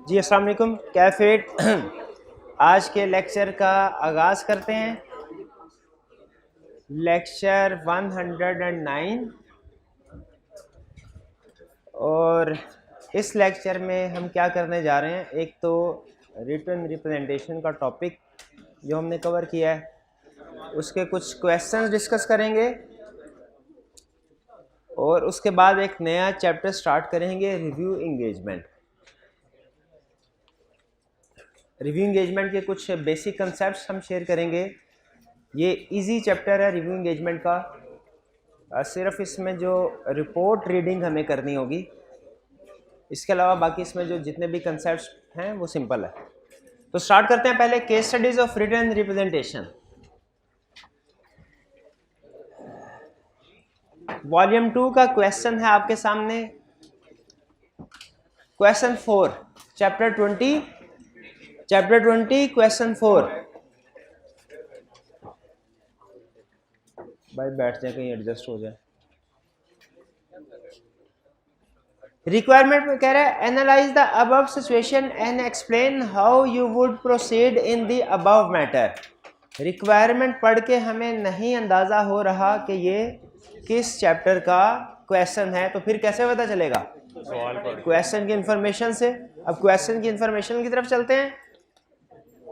जी अस्सलाम वालेकुम, कैफेट। आज के लेक्चर का आगाज़ करते हैं। लेक्चर 109 और इस लेक्चर में हम क्या करने जा रहे हैं, एक तो रिटन रिप्रेजेंटेशन का टॉपिक जो हमने कवर किया है, उसके कुछ क्वेश्चंस डिस्कस करेंगे और उसके बाद एक नया चैप्टर स्टार्ट करेंगे, रिव्यू इंगेजमेंट। रिव्यू इंगेजमेंट के कुछ बेसिक कंसेप्ट्स हम शेयर करेंगे। ये इजी चैप्टर है रिव्यू इंगेजमेंट का। सिर्फ इसमें जो रिपोर्ट रीडिंग हमें करनी होगी, इसके अलावा बाकी इसमें जो जितने भी कंसेप्ट्स हैं वो सिंपल है। तो स्टार्ट करते हैं पहले case studies of written representation. Volume 2 का क्वेश्चन है आपके सामने, क्वेश्चन 4, चैप्टर 20 क्वेश्चन 4। भाई बैठ जाए, कहीं एडजस्ट हो जाए। रिक्वायरमेंट में कह रहा है analyse the above situation and explain how you would proceed in the above matter. Requirement पढ़ के हमें नहीं अंदाजा हो रहा कि ये किस चैप्टर का क्वेश्चन है, तो फिर कैसे पता चलेगा? क्वेश्चन की इंफॉर्मेशन से। अब क्वेश्चन की इंफॉर्मेशन की तरफ चलते हैं,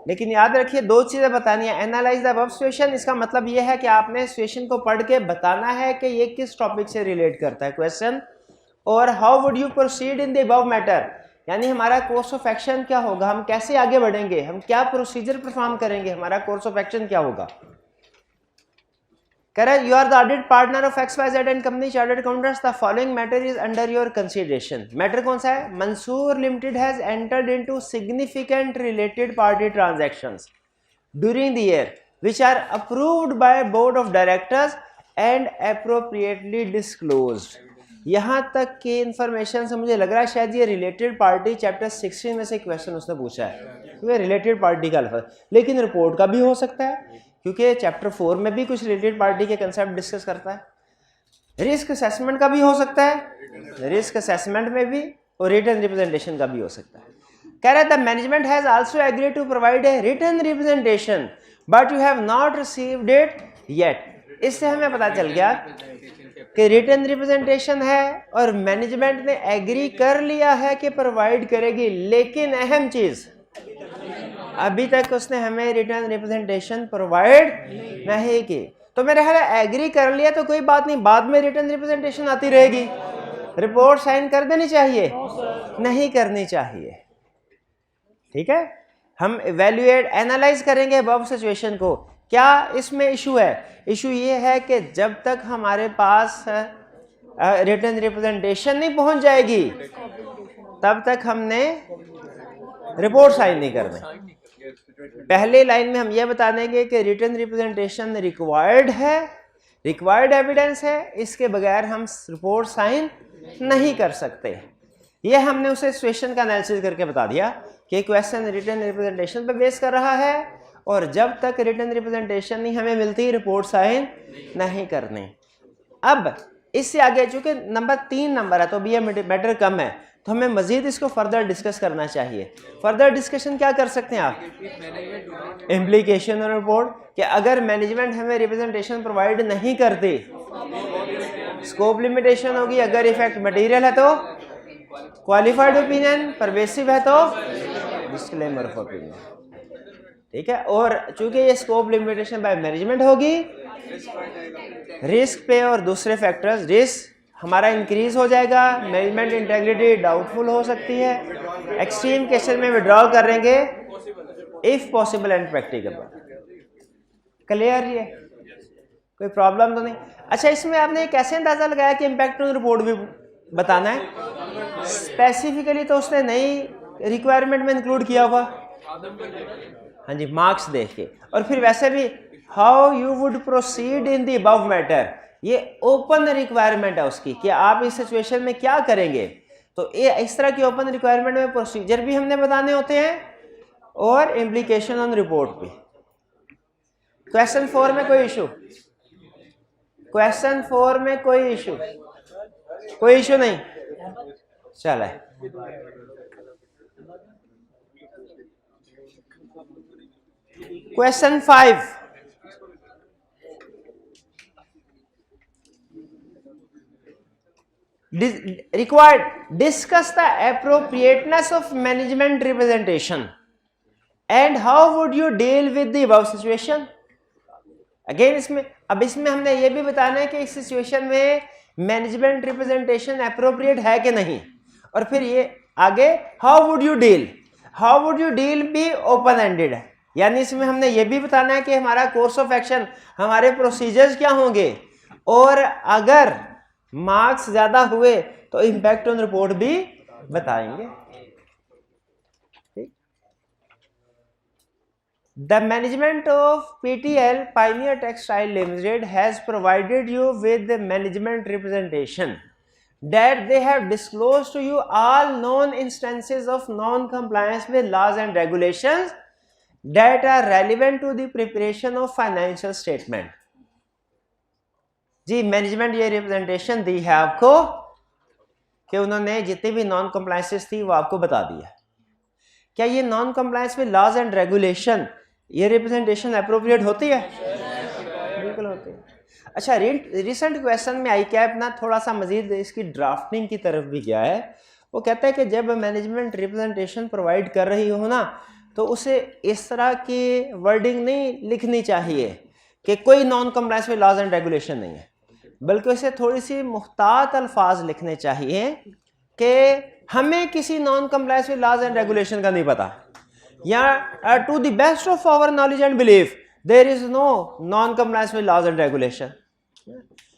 लेकिन याद रखिए दो चीजें बतानी है। एनालाइज द अबव सिचुएशन, इसका मतलब ये है कि आपने सिचुएशन को पढ़ के बताना है कि ये किस टॉपिक से रिलेट करता है क्वेश्चन। और how would you proceed in the above matter, यानी हमारा कोर्स ऑफ एक्शन क्या होगा, हम कैसे आगे बढ़ेंगे, हम क्या प्रोसीजर परफॉर्म करेंगे, हमारा कोर्स ऑफ एक्शन क्या होगा। कह रहा है you are the audit partner of XYZ and company chartered accountants, the following matter is under your consideration. Matter कौन सा है? Mansoor limited has entered into significant related party transactions during the year which are approved by board of directors and appropriately disclosed. यहां तक की information से मुझे लग रहा है शायद ये रिलेटेड पार्टी चैप्टर 16 में से क्वेश्चन उसने पूछा है, क्योंकि रिलेटेड पार्टी का अल्फाज, लेकिन रिपोर्ट का भी हो सकता है क्योंकि चैप्टर 4 में भी कुछ रिलेटेड पार्टी के कंसेप्ट डिस्कस करता है। रिस्क असेसमेंट का भी हो सकता है, रिस्क असेसमेंट में भी, और रिटन रिप्रेजेंटेशन का भी हो सकता है। कह रहा है the management has also agreed to provide a written representation but you have not received it yet. इससे हमें पता चल गया कि रिटन रिप्रेजेंटेशन है और मैनेजमेंट ने एग्री कर लिया है कि प्रोवाइड करेगी, लेकिन अहम चीज अभी तक उसने हमें रिटन रिप्रेजेंटेशन प्रोवाइड नहीं की। तो मेरे ख्याल है एग्री कर लिया तो कोई बात नहीं, बाद में रिटन रिप्रेजेंटेशन आती रहेगी। रिपोर्ट साइन कर देनी चाहिए, नहीं करनी चाहिए। ठीक है, हम इवैल्यूएट एनालाइज करेंगे अबव सिचुएशन को। क्या इसमें इशू है? इशू ये है कि जब तक हमारे पास रिटन रिप्रेजेंटेशन नहीं पहुंच जाएगी तब तक हमने रिपोर्ट साइन नहीं करनी। पहले लाइन में हम यह बता देंगे कि रिटन रिप्रेजेंटेशन रिक्वायर्ड है, रिक्वायर्ड एविडेंस है, इसके बगैर हम रिपोर्ट साइन नहीं कर सकते। यह हमने उसे सिचुएशन का एनालिसिस करके बता दिया कि क्वेश्चन रिटन रिप्रेजेंटेशन पे बेस कर रहा है और जब तक रिटन रिप्रेजेंटेशन नहीं हमें मिलती रिपोर्ट साइन नहीं करनी। अब इससे आगे चूंकि नंबर 3 नंबर है तो भी यह मैटर कम है, तो हमें मजीद इसको फर्दर डिस्कस करना चाहिए। फर्दर डिस्कशन क्या कर सकते हैं आप? इम्प्लीकेशन और रिपोर्ट, कि अगर मैनेजमेंट हमें रिप्रेजेंटेशन प्रोवाइड नहीं करती, स्कोप लिमिटेशन होगी। अगर इफेक्ट मटेरियल है तो क्वालिफाइड ओपिनियन, परवेसिव है तो डिस्क्लेमर ऑफ ओपिनियन। ठीक है, और चूंकि ये स्कोप लिमिटेशन बाय मैनेजमेंट होगी, रिस्क पे और दूसरे फैक्टर्स, रिस्क हमारा इंक्रीज हो जाएगा, मैनेजमेंट इंटेग्रिटी डाउटफुल हो सकती है, एक्सट्रीम केसेस में विड्रॉ करेंगे if possible and practicable. Clear? ये कोई प्रॉब्लम तो नहीं? अच्छा, इसमें आपने कैसे अंदाजा लगाया कि इम्पैक्ट ऑन रिपोर्ट भी बताना है? स्पेसिफिकली तो उसने नहीं रिक्वायरमेंट में इंक्लूड किया हुआ, हाँ जी, मार्क्स देख के। और फिर वैसे भी how you would proceed in the above matter, ये ओपन रिक्वायरमेंट है उसकी कि आप इस सिचुएशन में क्या करेंगे। तो ये इस तरह की ओपन रिक्वायरमेंट में प्रोसीजर भी हमने बताने होते हैं और इम्प्लीकेशन ऑन रिपोर्ट भी। क्वेश्चन 4 में कोई इशू? क्वेश्चन 4 में कोई इशू? कोई इशू नहीं, चला है। Question 5, required discuss the appropriateness of management representation and how would you deal with the above situation. Again इसमें हमने ये भी बताना है कि इस सिचुएशन में मैनेजमेंट रिप्रेजेंटेशन अप्रोप्रिएट है कि नहीं, और फिर ये आगे हाउ वुड यू डील भी ओपन एंडेड है, यानी इसमें हमने ये भी बताना है कि हमारा कोर्स ऑफ एक्शन, हमारे प्रोसीजर्स क्या होंगे, और अगर मार्क्स ज्यादा हुए तो इम्पैक्ट ऑन रिपोर्ट भी बताएंगे. The management of PTL Pioneer Textile Limited has provided you with the management representation that they have disclosed to you all known instances of non-compliance with laws and regulations that are relevant to the preparation of financial statement. जी management ये representation दी है आपको कि उन्होंने जितनी भी non compliances थी वो आपको बता दिया. क्या ये non compliance with laws and regulation ये रिप्रेजेंटेशन अप्रोप्रिएट होती है? बिल्कुल होती है. अच्छा, रिसेंट क्वेश्चन में आई कैप ना थोड़ा सा मजीद इसकी ड्राफ्टिंग की तरफ भी गया है. वो कहता है कि जब मैनेजमेंट रिप्रेजेंटेशन प्रोवाइड कर रही हो ना तो उसे इस तरह की वर्डिंग नहीं लिखनी चाहिए कि कोई non compliance with laws and regulation नहीं है, बल्कि उसे थोड़ी सी मुख्तात अल्फाज लिखने चाहिए कि हमें किसी non compliance with laws and regulation का नहीं पता, या to the best of our knowledge and belief there is no non compliance with laws and regulation,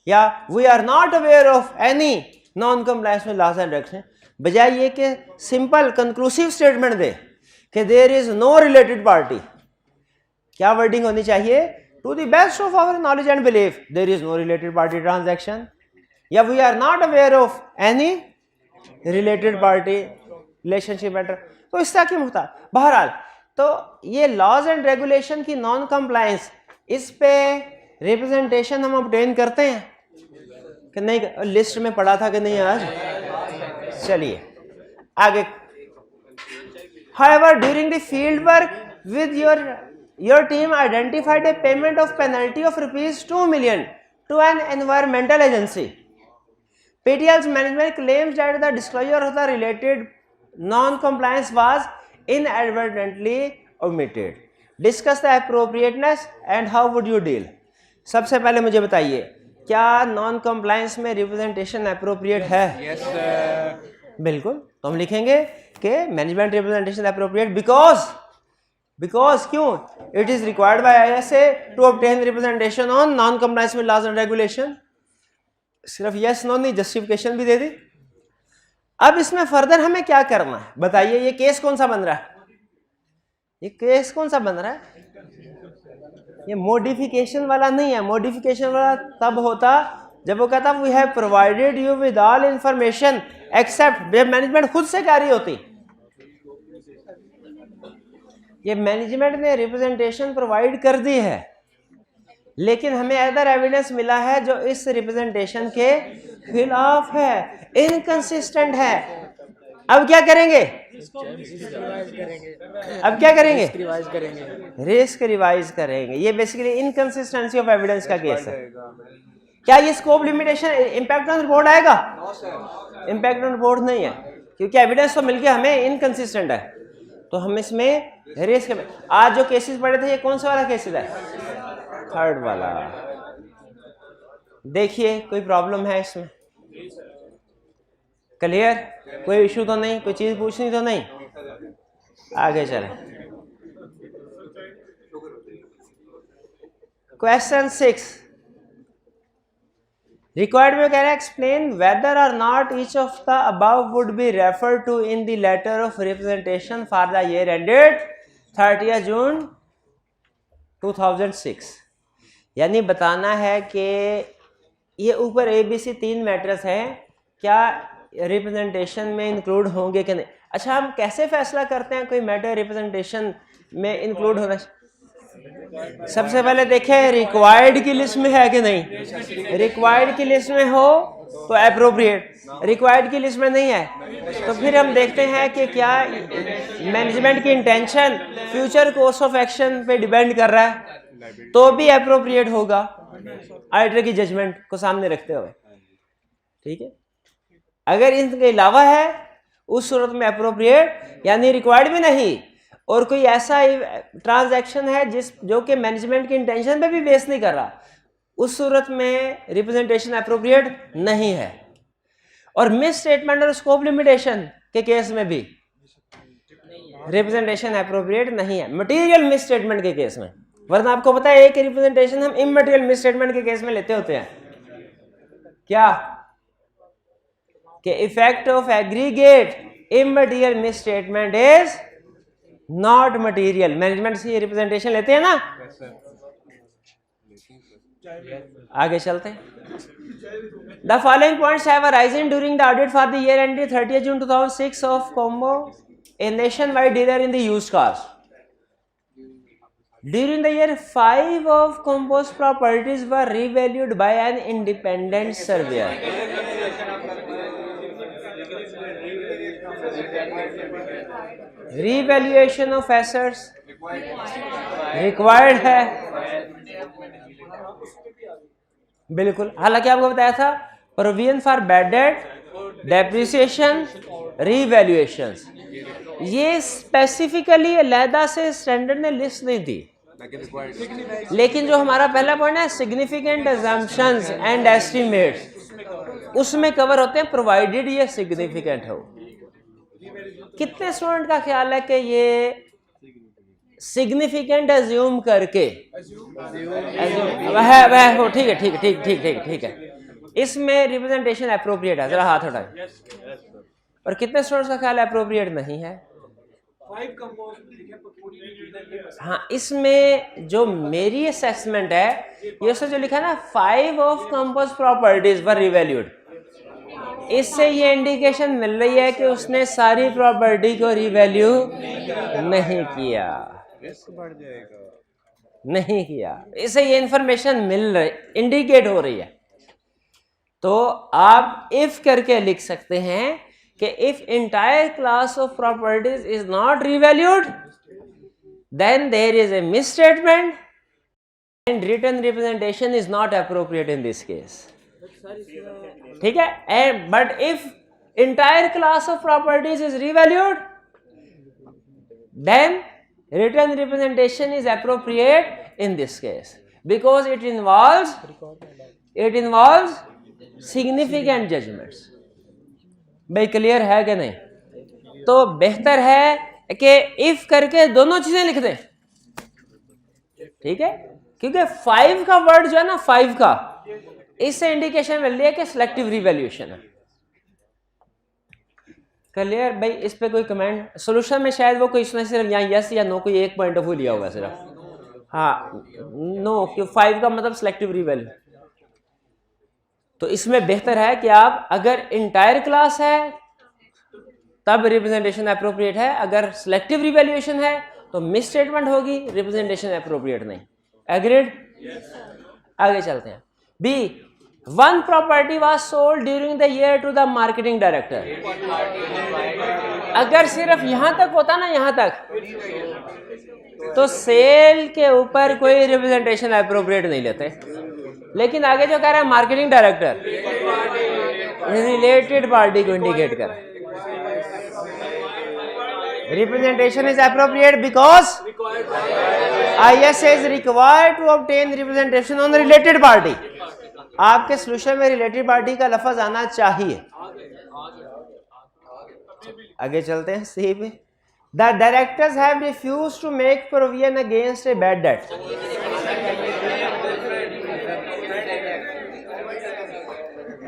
या we are not aware of any non compliance with laws and regulation. बजाय ये कि simple conclusive statement दे कि there is no related party, क्या wording होनी चाहिए? To the best of our knowledge and belief, there is no related party transaction. या we are not aware of any related party relationship matter. तो इस तरह की मुख्तार. बहरहाल तो ये लॉज एंड रेगुलेशन की नॉन कंप्लायंस, इस पे रिप्रेजेंटेशन हम ऑब्टेन करते हैं कि नहीं? लिस्ट में पढ़ा था कि नहीं आज? चलिए आगे. However, during the field work with your team identified a payment of penalty of rupees 2 million to an environmental agency. PTL's management claims that the disclosure of the related non-compliance was inadvertently omitted. Discuss the appropriateness and how would you deal. सबसे पहले मुझे बताइए, क्या non compliance में representation appropriate है? Yes sir. बिल्कुल. तो हम लिखेंगे कि मैनेजमेंट रिप्रेजेंटेशन अप्रोप्रिएट बिकॉज क्यों? It is required by ISA to obtain representation on non compliance with laws and regulation. सिर्फ यस नो नहीं, जस्टिफिकेशन भी दे दी. अब इसमें फर्दर हमें क्या करना है बताइए? ये केस कौन सा बन रहा है? ये केस कौन सा बन रहा है? ये मॉडिफिकेशन वाला नहीं है. मॉडिफिकेशन वाला तब होता जब वो कहता we have provided you with all information except, जब मैनेजमेंट खुद से कह रही होती. ये मैनेजमेंट ने रिप्रेजेंटेशन प्रोवाइड कर दी है, लेकिन हमें अदर एविडेंस मिला है जो इस रिप्रेजेंटेशन के खिलाफ है, इनकंसिस्टेंट है. अब क्या करेंगे? रिस्क रिवाइज करेंगे. ये बेसिकली इनकंसिस्टेंसी ऑफ एविडेंस का केस है. क्या ये scope limitation impact on report आएगा? इंपैक्ट ऑन रिपोर्ट नहीं है, क्योंकि एविडेंस तो मिल गया हमें इनकंसिस्टेंट है. तो हम इसमें रिस्क, आज जो केसेस पढ़े थे ये कौन सा वाला केसेस है? थर्ड वाला. देखिए कोई प्रॉब्लम है इसमें? क्लियर? कोई इशू तो नहीं? कोई चीज पूछनी तो नहीं? आगे चलें. क्वेश्चन 6 रिक्वायर्ड में कह रहा है explain whether or not each of the above would be refer to in the letter of representation for the year ended 30 June 2006. यानी बताना है कि ये ऊपर ABC 3 मैटर्स हैं, क्या रिप्रेजेंटेशन में इंक्लूड होंगे कि नहीं. अच्छा, हम कैसे फैसला करते हैं कोई मैटर रिप्रेजेंटेशन में इंक्लूड होना? सबसे पहले देखें रिक्वायर्ड की लिस्ट में है कि नहीं. रिक्वायर्ड की लिस्ट में हो तो अप्रोप्रिएट, रिक्वायर्ड की लिस्ट में नहीं है तो फिर हम देखते हैं कि क्या मैनेजमेंट की intention future course of action पे डिपेंड कर रहा है तो भी अप्रोप्रिएट होगा ऑडिटर की जजमेंट को सामने रखते हुए, ठीक है। अगर इनके अलावा है उस सूरत में अप्रोप्रिएट यानी रिक्वायर्ड भी नहीं, और कोई ऐसा ट्रांजैक्शन है जो कि मैनेजमेंट की इंटेंशन पे भी बेस नहीं कर रहा, उस सूरत में रिप्रेजेंटेशन अप्रोप्रिएट नहीं है। और मिस स्टेटमेंट और स्कोप लिमिटेशन के केस में भी रिप्रेजेंटेशन अप्रोप्रिएट नहीं है, मटेरियल मिस स्टेटमेंट के केस में। वरना आपको पता है एक रिप्रेजेंटेशन हम इमटेरियल मिस स्टेटमेंट के केस में लेते होते हैं, क्या कि effect of aggregate immaterial miss statement is not material. Management से रिप्रेजेंटेशन लेते हैं ना। आगे चलते हैं। The following points have arisen during the audit for the year ended 30th June 2006 of Combo, a nationwide dealer in the used cars. During the year, 5 of Combo's properties were revalued by an independent surveyor. Revaluation of assets required है बिल्कुल। हालांकि आपको बताया था provision for bad debt, depreciation, revaluations, ये specifically अलहदा से standard ने लिस्ट नहीं दी, लेकिन जो हमारा पहला पॉइंट है सिग्निफिकेंट अजम्पशंस एंड एस्टिमेट्स, उसमें कवर होते हैं प्रोवाइडेड ये सिग्निफिकेंट हो। कितने स्टूडेंट का ख्याल है कि ये सिग्निफिकेंट एज्यूम करके वह हो, ठीक है ठीक है ठीक ठीक ठीक ठीक है, इसमें रिप्रेजेंटेशन अप्रोप्रिएट है? जरा हाथ उठाएं। और कितने स्टूडेंट्स का ख्याल अप्रोप्रिएट नहीं है? हाँ, इसमें जो मेरी असेसमेंट है ये उसने जो लिखा ना 5 of compose properties were revalued, इससे ये इंडिकेशन मिल रही है कि उसने सारी प्रॉपर्टी को रिवैल्यू नहीं किया, नहीं किया। इससे ये इंफॉर्मेशन मिल रही, इंडिकेट हो रही है। तो आप इफ करके लिख सकते हैं कि if entire class of properties is not revalued then there is a misstatement and written representation is not appropriate in this case, ठीक है। And but if entire class of properties is revalued then written representation is appropriate in this case because it involves significant judgments। भाई clear है कि नहीं? तो बेहतर है कि if करके दोनों चीजें लिख दें, ठीक है, क्योंकि 5 का वर्ड जो है ना 5 का, इससे इंडिकेशन मिल रही है कि सिलेक्टिव रिवैल्यूएशन है। क्लियर भाई? इस पे कोई कमेंट? सॉल्यूशन में शायद वो कोई इसमें सिर्फ यहाँ यस या नो कोई एक पॉइंट ऑफ व्यू लिया होगा सिर्फ, हाँ नो, कि 5 का मतलब सिलेक्टिव रिवैल्यू। तो इसमें बेहतर है कि आप अगर इंटायर क्लास है तब रिप्रेजेंटेशन अप्रोप्रिएट है, अगर सिलेक्टिव रिवैल्यूएशन है तो मिस स्टेटमेंट होगी, रिप्रेजेंटेशन अप्रोप्रिएट नहीं। एग्रीड? आगे चलते हैं। B, one property was sold during the year to the marketing director। अगर सिर्फ यहां तक होता ना, यहां तक, तो सेल के ऊपर कोई रिप्रेजेंटेशन अप्रोप्रिएट नहीं लेते, लेकिन आगे जो कह रहा है मार्केटिंग डायरेक्टर, रिलेटेड पार्टी को इंडिकेट कर, representation is appropriate because ISA is required to obtain representation on related party। आपके सोल्यूशन में रिलेटेड पार्टी का लफ्ज आना चाहिए। आगे चलते हैं। सी पे, the directors have refused to make provision against a bad debt.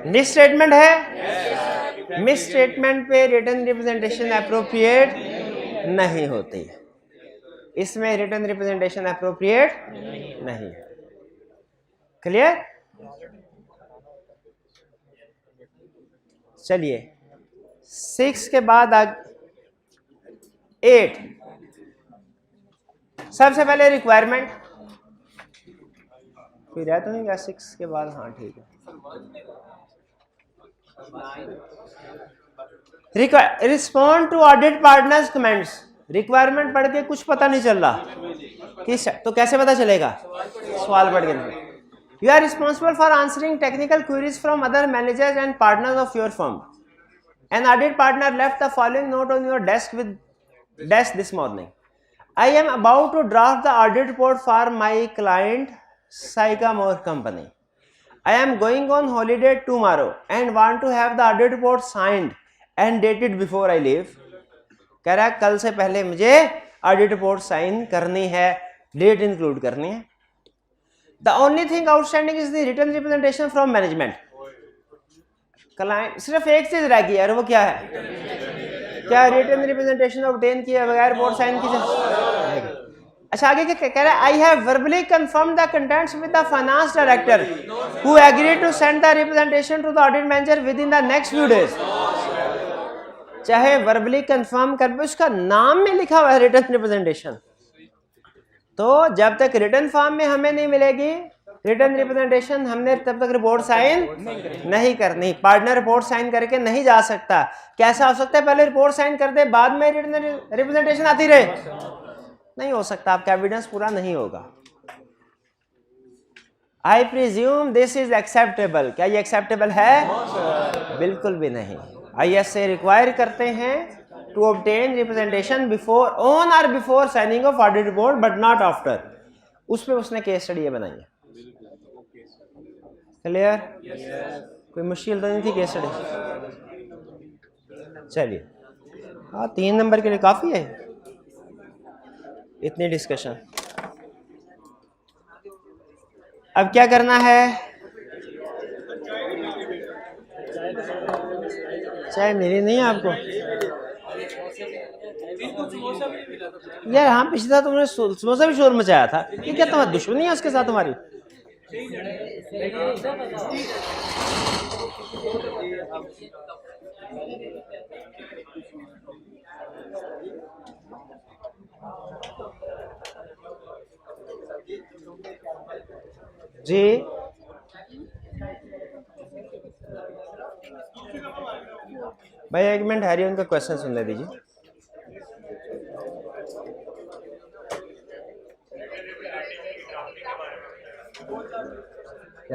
Misstatement है, मिस स्टेटमेंट पे रिटन रिप्रेजेंटेशन अप्रोप्रिएट नहीं होती, इसमें रिटन रिप्रेजेंटेशन अप्रोप्रिएट नहीं है। क्लियर? चलिए 6 के बाद 8। सबसे पहले रिक्वायरमेंट कोई रह तो नहीं गया 6 के बाद? हाँ ठीक है। Respond to audit partners comments. Requirement पढ़ के कुछ पता नहीं चल रहा किस, तो कैसे पता चलेगा? सवाल पढ़ के। You are responsible for answering technical queries from other managers and partners of your firm. An audit partner left the following note on your desk this morning. I am about to draft the audit report for my client Sycamore Company. I am going on holiday tomorrow and want to have the audit report signed and dated before I leave. कह रहा है कल से पहले मुझे audit report sign करनी है, date include करनी है। The only thing outstanding is the written representation from management. Client सिर्फ एक चीज रह गई यार, वो क्या है? क्या रिटन रिप्रेजेंटेशन ऑब्टेन किए बगैर रिपोर्ट साइन की जाए? अच्छा आगे क्या कह रहा है? I have verbally confirm the contents with the finance director who agreed to send the representation to the audit manager within the next few days. चाहे वर्बली कंफर्म कर भी उसका नाम में लिखा हुआ है रिटन रिप्रेजेंटेशन, तो जब तक रिटन फॉर्म में हमें नहीं मिलेगी रिटन रिप्रेजेंटेशन, हमने तब तक रिपोर्ट साइन नहीं करनी। पार्टनर रिपोर्ट साइन करके नहीं जा सकता। कैसा हो सकता है पहले रिपोर्ट साइन कर दे बाद में रिटन रिप्रेजेंटेशन आती रहे? नहीं हो सकता, आपका एविडेंस पूरा नहीं होगा। I presume this is acceptable. क्या ये एक्सेप्टेबल है? बिल्कुल भी नहीं। ISA रिक्वायर करते हैं to obtain representation before on और before signing off audit report but not after. उस पर उसने केस स्टडी ये बनाई है। क्लियर? कोई मुश्किल तो नहीं थी केस स्टडी? चलिए हाँ, 3 नंबर के लिए काफी है इतनी डिस्कशन। अब क्या करना है? चाय मेरी नहीं है आपको यार? हाँ पिछले तुमने समोसा भी शोर मचाया था। ये क्या तुम्हारी दुश्मनी है उसके साथ तुम्हारी? जी भाई एक मिनट हैरी, उनका क्वेश्चन सुनने दीजिए।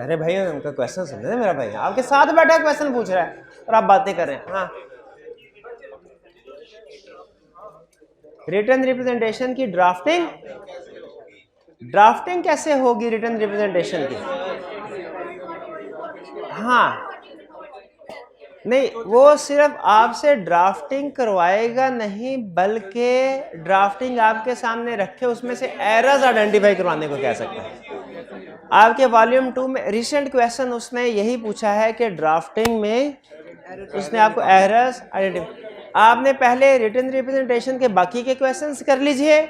अरे भाई उनका क्वेश्चन सुन रहे, मेरा भाई आपके साथ बैठा क्वेश्चन पूछ रहा है और आप बातें कर रहे हैं। हाँ, रिटन रिप्रेजेंटेशन की ड्राफ्टिंग कैसे होगी रिटन रिप्रेजेंटेशन की? हाँ नहीं, वो सिर्फ आपसे ड्राफ्टिंग करवाएगा नहीं, बल्कि ड्राफ्टिंग आपके सामने रखे उसमें से एरर्स आइडेंटिफाई करवाने को कह सकता है। आपके वॉल्यूम 2 में रिसेंट क्वेश्चन उसने यही पूछा है कि ड्राफ्टिंग में उसने आपको एरर्स आइडेंटिफाई। आपने पहले रिटन रिप्रेजेंटेशन के बाकी के क्वेश्चंस कर लीजिए,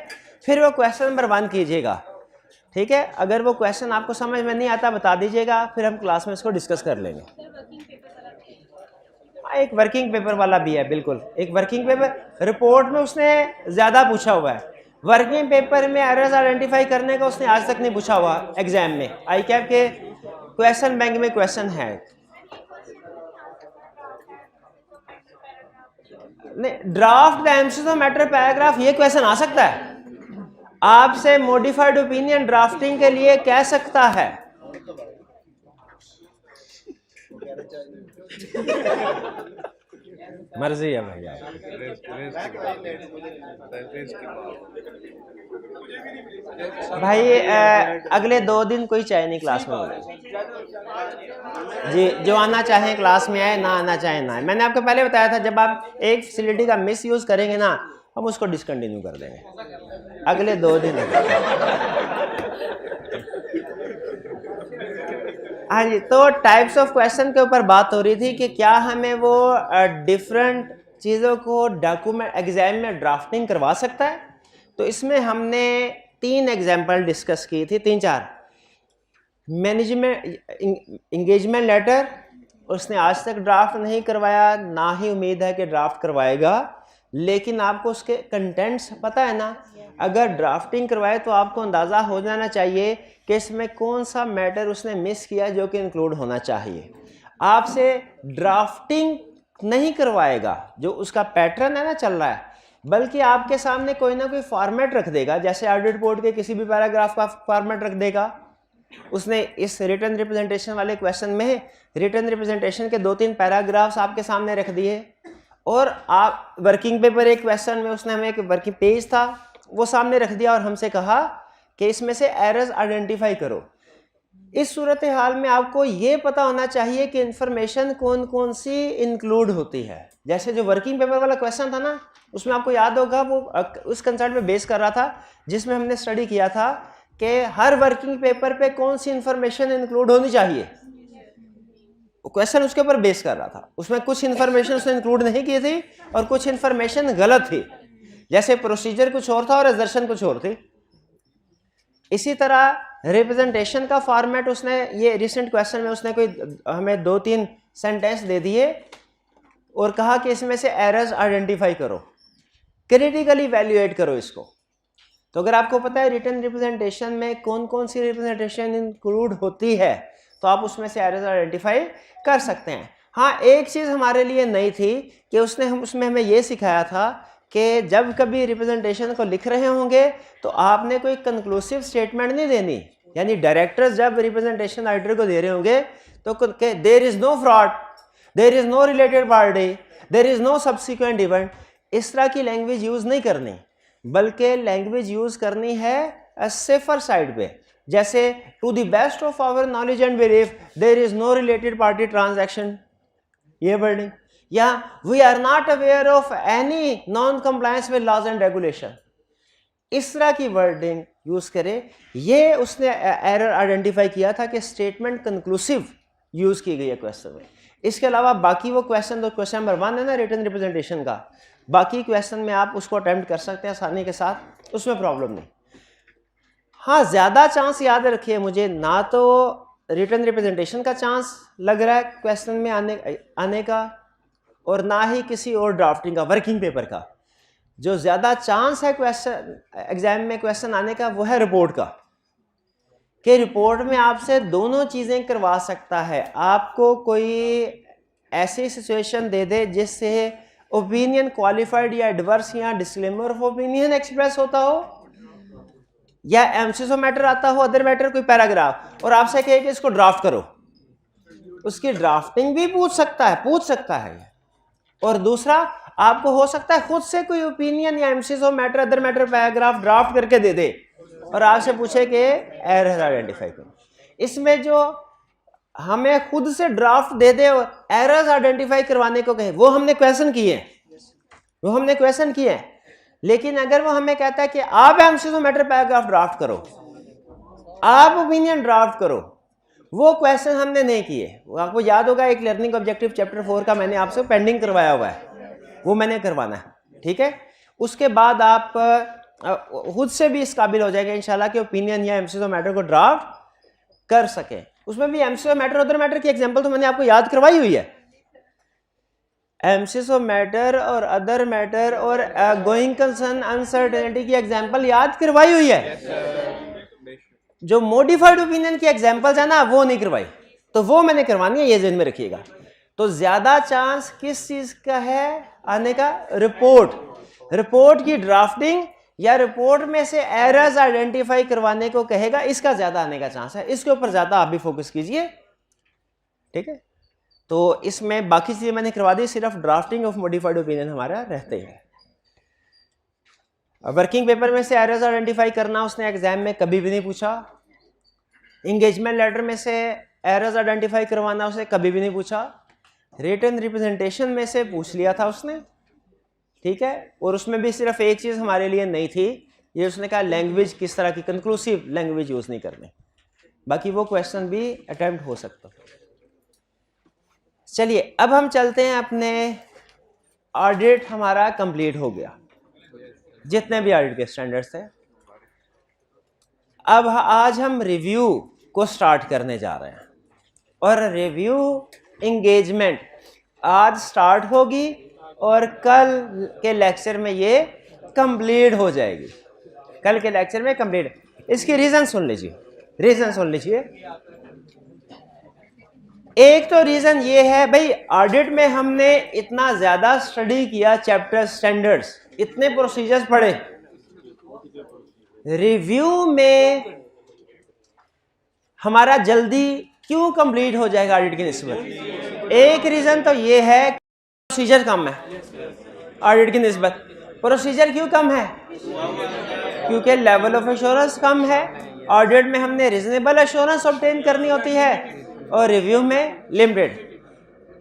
फिर वो क्वेश्चन नंबर 1 कीजिएगा, ठीक है? अगर वो क्वेश्चन आपको समझ में नहीं आता बता दीजिएगा, फिर हम क्लास में इसको डिस्कस कर लेंगे। एक वर्किंग पेपर वाला भी है, बिल्कुल एक वर्किंग पेपर। रिपोर्ट में उसने ज्यादा पूछा हुआ है, वर्किंग पेपर में एरर्स आइडेंटिफाई करने का उसने आज तक नहीं पूछा हुआ। एग्जाम में ICAP के क्वेश्चन बैंक में क्वेश्चन है। Draft the MCQ matter paragraph, ये क्वेश्चन आ सकता है आपसे। मॉडिफाइड ओपिनियन ड्राफ्टिंग के लिए कह सकता है। मर्जी है भैया। भाई अगले 2 दिन कोई चाय नहीं क्लास में होगा जी। जो आना चाहे क्लास में आए, ना आना चाहे ना आए। मैंने आपको पहले बताया था जब आप एक फैसिलिटी का मिस यूज करेंगे ना, हम उसको डिसकंटिन्यू कर देंगे अगले 2 दिन। हाँ जी, तो टाइप्स ऑफ क्वेश्चन के ऊपर बात हो रही थी कि क्या हमें वो डिफरेंट चीज़ों को डॉक्यूमेंट एग्जाम में ड्राफ्टिंग करवा सकता है। तो इसमें हमने 3 एग्जाम्पल डिस्कस की थी, 3-4। मैनेजमेंट इंगेजमेंट लेटर उसने आज तक ड्राफ्ट नहीं करवाया, ना ही उम्मीद है कि ड्राफ्ट करवाएगा, लेकिन आपको उसके कंटेंट्स पता है ना। अगर ड्राफ्टिंग करवाए तो आपको अंदाज़ा हो जाना चाहिए कि इसमें कौन सा मैटर उसने मिस किया जो कि इंक्लूड होना चाहिए। आपसे ड्राफ्टिंग नहीं करवाएगा, जो उसका पैटर्न है ना चल रहा है, बल्कि आपके सामने कोई ना कोई फॉर्मेट रख देगा, जैसे ऑडिट रिपोर्ट के किसी भी पैराग्राफ का फॉर्मेट रख देगा। उसने इस रिटन रिप्रेजेंटेशन वाले क्वेश्चन में रिटन रिप्रेजेंटेशन के 2-3 पैराग्राफ्स आपके सामने रख दिए, और आप वर्किंग पेपर एक क्वेश्चन में उसने हमें एक वर्किंग पेज था वो सामने रख दिया और हमसे कहा कि इसमें से एरर्स आइडेंटिफाई करो। इस सूरत हाल में आपको ये पता होना चाहिए कि इंफॉर्मेशन कौन कौन सी इंक्लूड होती है। जैसे जो वर्किंग पेपर वाला क्वेश्चन था ना, उसमें आपको याद होगा वो उस कंसेप्ट पे बेस कर रहा था जिसमें हमने स्टडी किया था कि हर वर्किंग पेपर पे कौन सी इंफॉर्मेशन इंक्लूड होनी चाहिए। क्वेश्चन उसके ऊपर बेस कर रहा था। उसमें कुछ इंफॉर्मेशन उसने इंक्लूड नहीं की थी और कुछ इंफॉर्मेशन गलत थी, जैसे प्रोसीजर कुछ और था और एजर्शन कुछ और थी। इसी तरह रिप्रेजेंटेशन का फॉर्मेट उसने ये रिसेंट क्वेश्चन में उसने कोई हमें 2-3 सेंटेंस दे दिए और कहा कि इसमें से एरर्स आइडेंटिफाई करो, क्रिटिकली वैल्यूएट करो इसको। तो अगर आपको पता है रिटन रिप्रेजेंटेशन में कौन कौन सी रिप्रेजेंटेशन इंक्लूड होती है तो आप उसमें से एरर्स आइडेंटिफाई कर सकते हैं। हाँ, एक चीज़ हमारे लिए नई थी कि उसमें हमें ये सिखाया था कि जब कभी रिप्रेजेंटेशन को लिख रहे होंगे तो आपने कोई कंक्लूसिव स्टेटमेंट नहीं देनी। यानी डायरेक्टर्स जब रिप्रेजेंटेशन राइटर को दे रहे होंगे तो there is no fraud, there is no related party, there is no subsequent event, इस तरह की लैंग्वेज यूज नहीं करनी, बल्कि लैंग्वेज यूज करनी है सेफर साइड पे। जैसे to the best of our knowledge and belief there is no related party transaction, ये वर्डिंग, या we are not aware of any non compliance with laws and regulation, इस तरह की wording use करें। ये उसने एरर आइडेंटिफाई किया था कि स्टेटमेंट कंक्लूसिव यूज की गई है क्वेश्चन में। इसके अलावा बाकी वो क्वेश्चन, तो क्वेश्चन नंबर 1 है ना रिटन रिप्रेजेंटेशन का, बाकी क्वेश्चन में आप उसको अटेम्प्ट कर सकते हैं आसानी के साथ, उसमें प्रॉब्लम नहीं। हाँ, ज्यादा चांस याद रखिए, मुझे ना तो रिटन रिप्रेजेंटेशन का चांस लग रहा है क्वेश्चन में आने का और ना ही किसी और ड्राफ्टिंग का, वर्किंग पेपर का। जो ज्यादा चांस है क्वेश्चन एग्जाम में क्वेश्चन आने का वो है रिपोर्ट का, कि रिपोर्ट में आपसे दोनों चीजें करवा सकता है। आपको कोई ऐसी सिचुएशन दे दे जिससे ओपिनियन क्वालिफाइड या एडवर्स या डिस्क्लेमर ऑफ ओपिनियन एक्सप्रेस होता हो, या एमसीसो मैटर आता हो, अदर मैटर कोई पैराग्राफ, और आपसे कहे कि इसको ड्राफ्ट करो, उसकी ड्राफ्टिंग भी पूछ सकता है। और दूसरा, आपको हो सकता है खुद से कोई ओपिनियन या emphasis of matter, other matter paragraph draft करके दे दे और आपसे पूछे कि एरर आइडेंटिफाई करो। इसमें जो हमें खुद से ड्राफ्ट दे दे और एरर्स आइडेंटिफाई करवाने को कहे, वो हमने क्वेश्चन किए, लेकिन अगर वो हमें कहता है कि आप एमसीसो मैटर पैराग्राफ ड्राफ्ट करो, आप ओपिनियन ड्राफ्ट करो, वो क्वेश्चन हमने नहीं किए। आपको याद होगा एक लर्निंग ऑब्जेक्टिव चैप्टर 4 का मैंने आपसे पेंडिंग करवाया हुआ है, वो मैंने करवाना है, ठीक है। उसके बाद आप खुद से भी इस काबिल हो जाएगा इंशाल्लाह कि ओपिनियन या एमसीसो मैटर को ड्राफ्ट कर सके। उसमें भी एमसीसो मैटर, अदर मैटर की एग्जांपल तो मैंने आपको याद करवाई हुई है। एमसीसो मैटर और अदर मैटर और गोइंग कंसर्न अनसर्टेनिटी की एग्जांपल याद करवाई हुई है। जो मॉडिफाइड ओपिनियन की एग्जांपल्स है ना, वो नहीं करवाई, तो वो मैंने करवानी है, ये ध्यान में रखिएगा। तो ज्यादा चांस किस चीज का है आने का? रिपोर्ट की ड्राफ्टिंग या रिपोर्ट में से एरर्स आइडेंटिफाई करवाने को कहेगा, इसका ज्यादा आने का चांस है। इसके ऊपर ज्यादा आप भी फोकस कीजिए, ठीक है। तो इसमें बाकी चीजें मैंने करवा दी, सिर्फ ड्राफ्टिंग ऑफ मॉडिफाइड ओपिनियन हमारा रहते हैं। वर्किंग पेपर में से एरर्स आइडेंटिफाई करना उसने एग्जाम में कभी भी नहीं पूछा। इंगेजमेंट लेटर में से एरर्स आइडेंटिफाई करवाना उसने कभी भी नहीं पूछा। रिटन रिप्रेजेंटेशन में से पूछ लिया था उसने, ठीक है। और उसमें भी सिर्फ एक चीज हमारे लिए नहीं थी, ये उसने कहा लैंग्वेज किस तरह की, कंक्लूसिव लैंग्वेज यूज नहीं करनी। बाकी वो क्वेश्चन भी अटेम्प्ट हो सकता। चलिए अब हम चलते हैं, अपने ऑडिट हमारा कंप्लीट हो गया, जितने भी ऑडिट के स्टैंडर्ड्स थे। अब आज हम रिव्यू को स्टार्ट करने जा रहे हैं, और रिव्यू इंगेजमेंट आज स्टार्ट होगी और कल के लेक्चर में ये कंप्लीट हो जाएगी। कल के लेक्चर में कंप्लीट। इसकी रीजन सुन लीजिए। एक तो रीजन ये है भाई, ऑडिट में हमने इतना ज्यादा स्टडी किया चैप्टर स्टैंडर्ड्स, इतने प्रोसीजर्स पढ़े, रिव्यू में हमारा जल्दी क्यों कंप्लीट हो जाएगा ऑडिट की निस्बत? एक रीजन तो ये है प्रोसीजर कम है ऑडिट की निस्बत। प्रोसीजर क्यों कम है? क्योंकि लेवल ऑफ एश्योरेंस कम है। ऑडिट में हमने रीजनेबल एश्योरेंस ऑब्टेन करनी होती है और रिव्यू में लिमिटेड।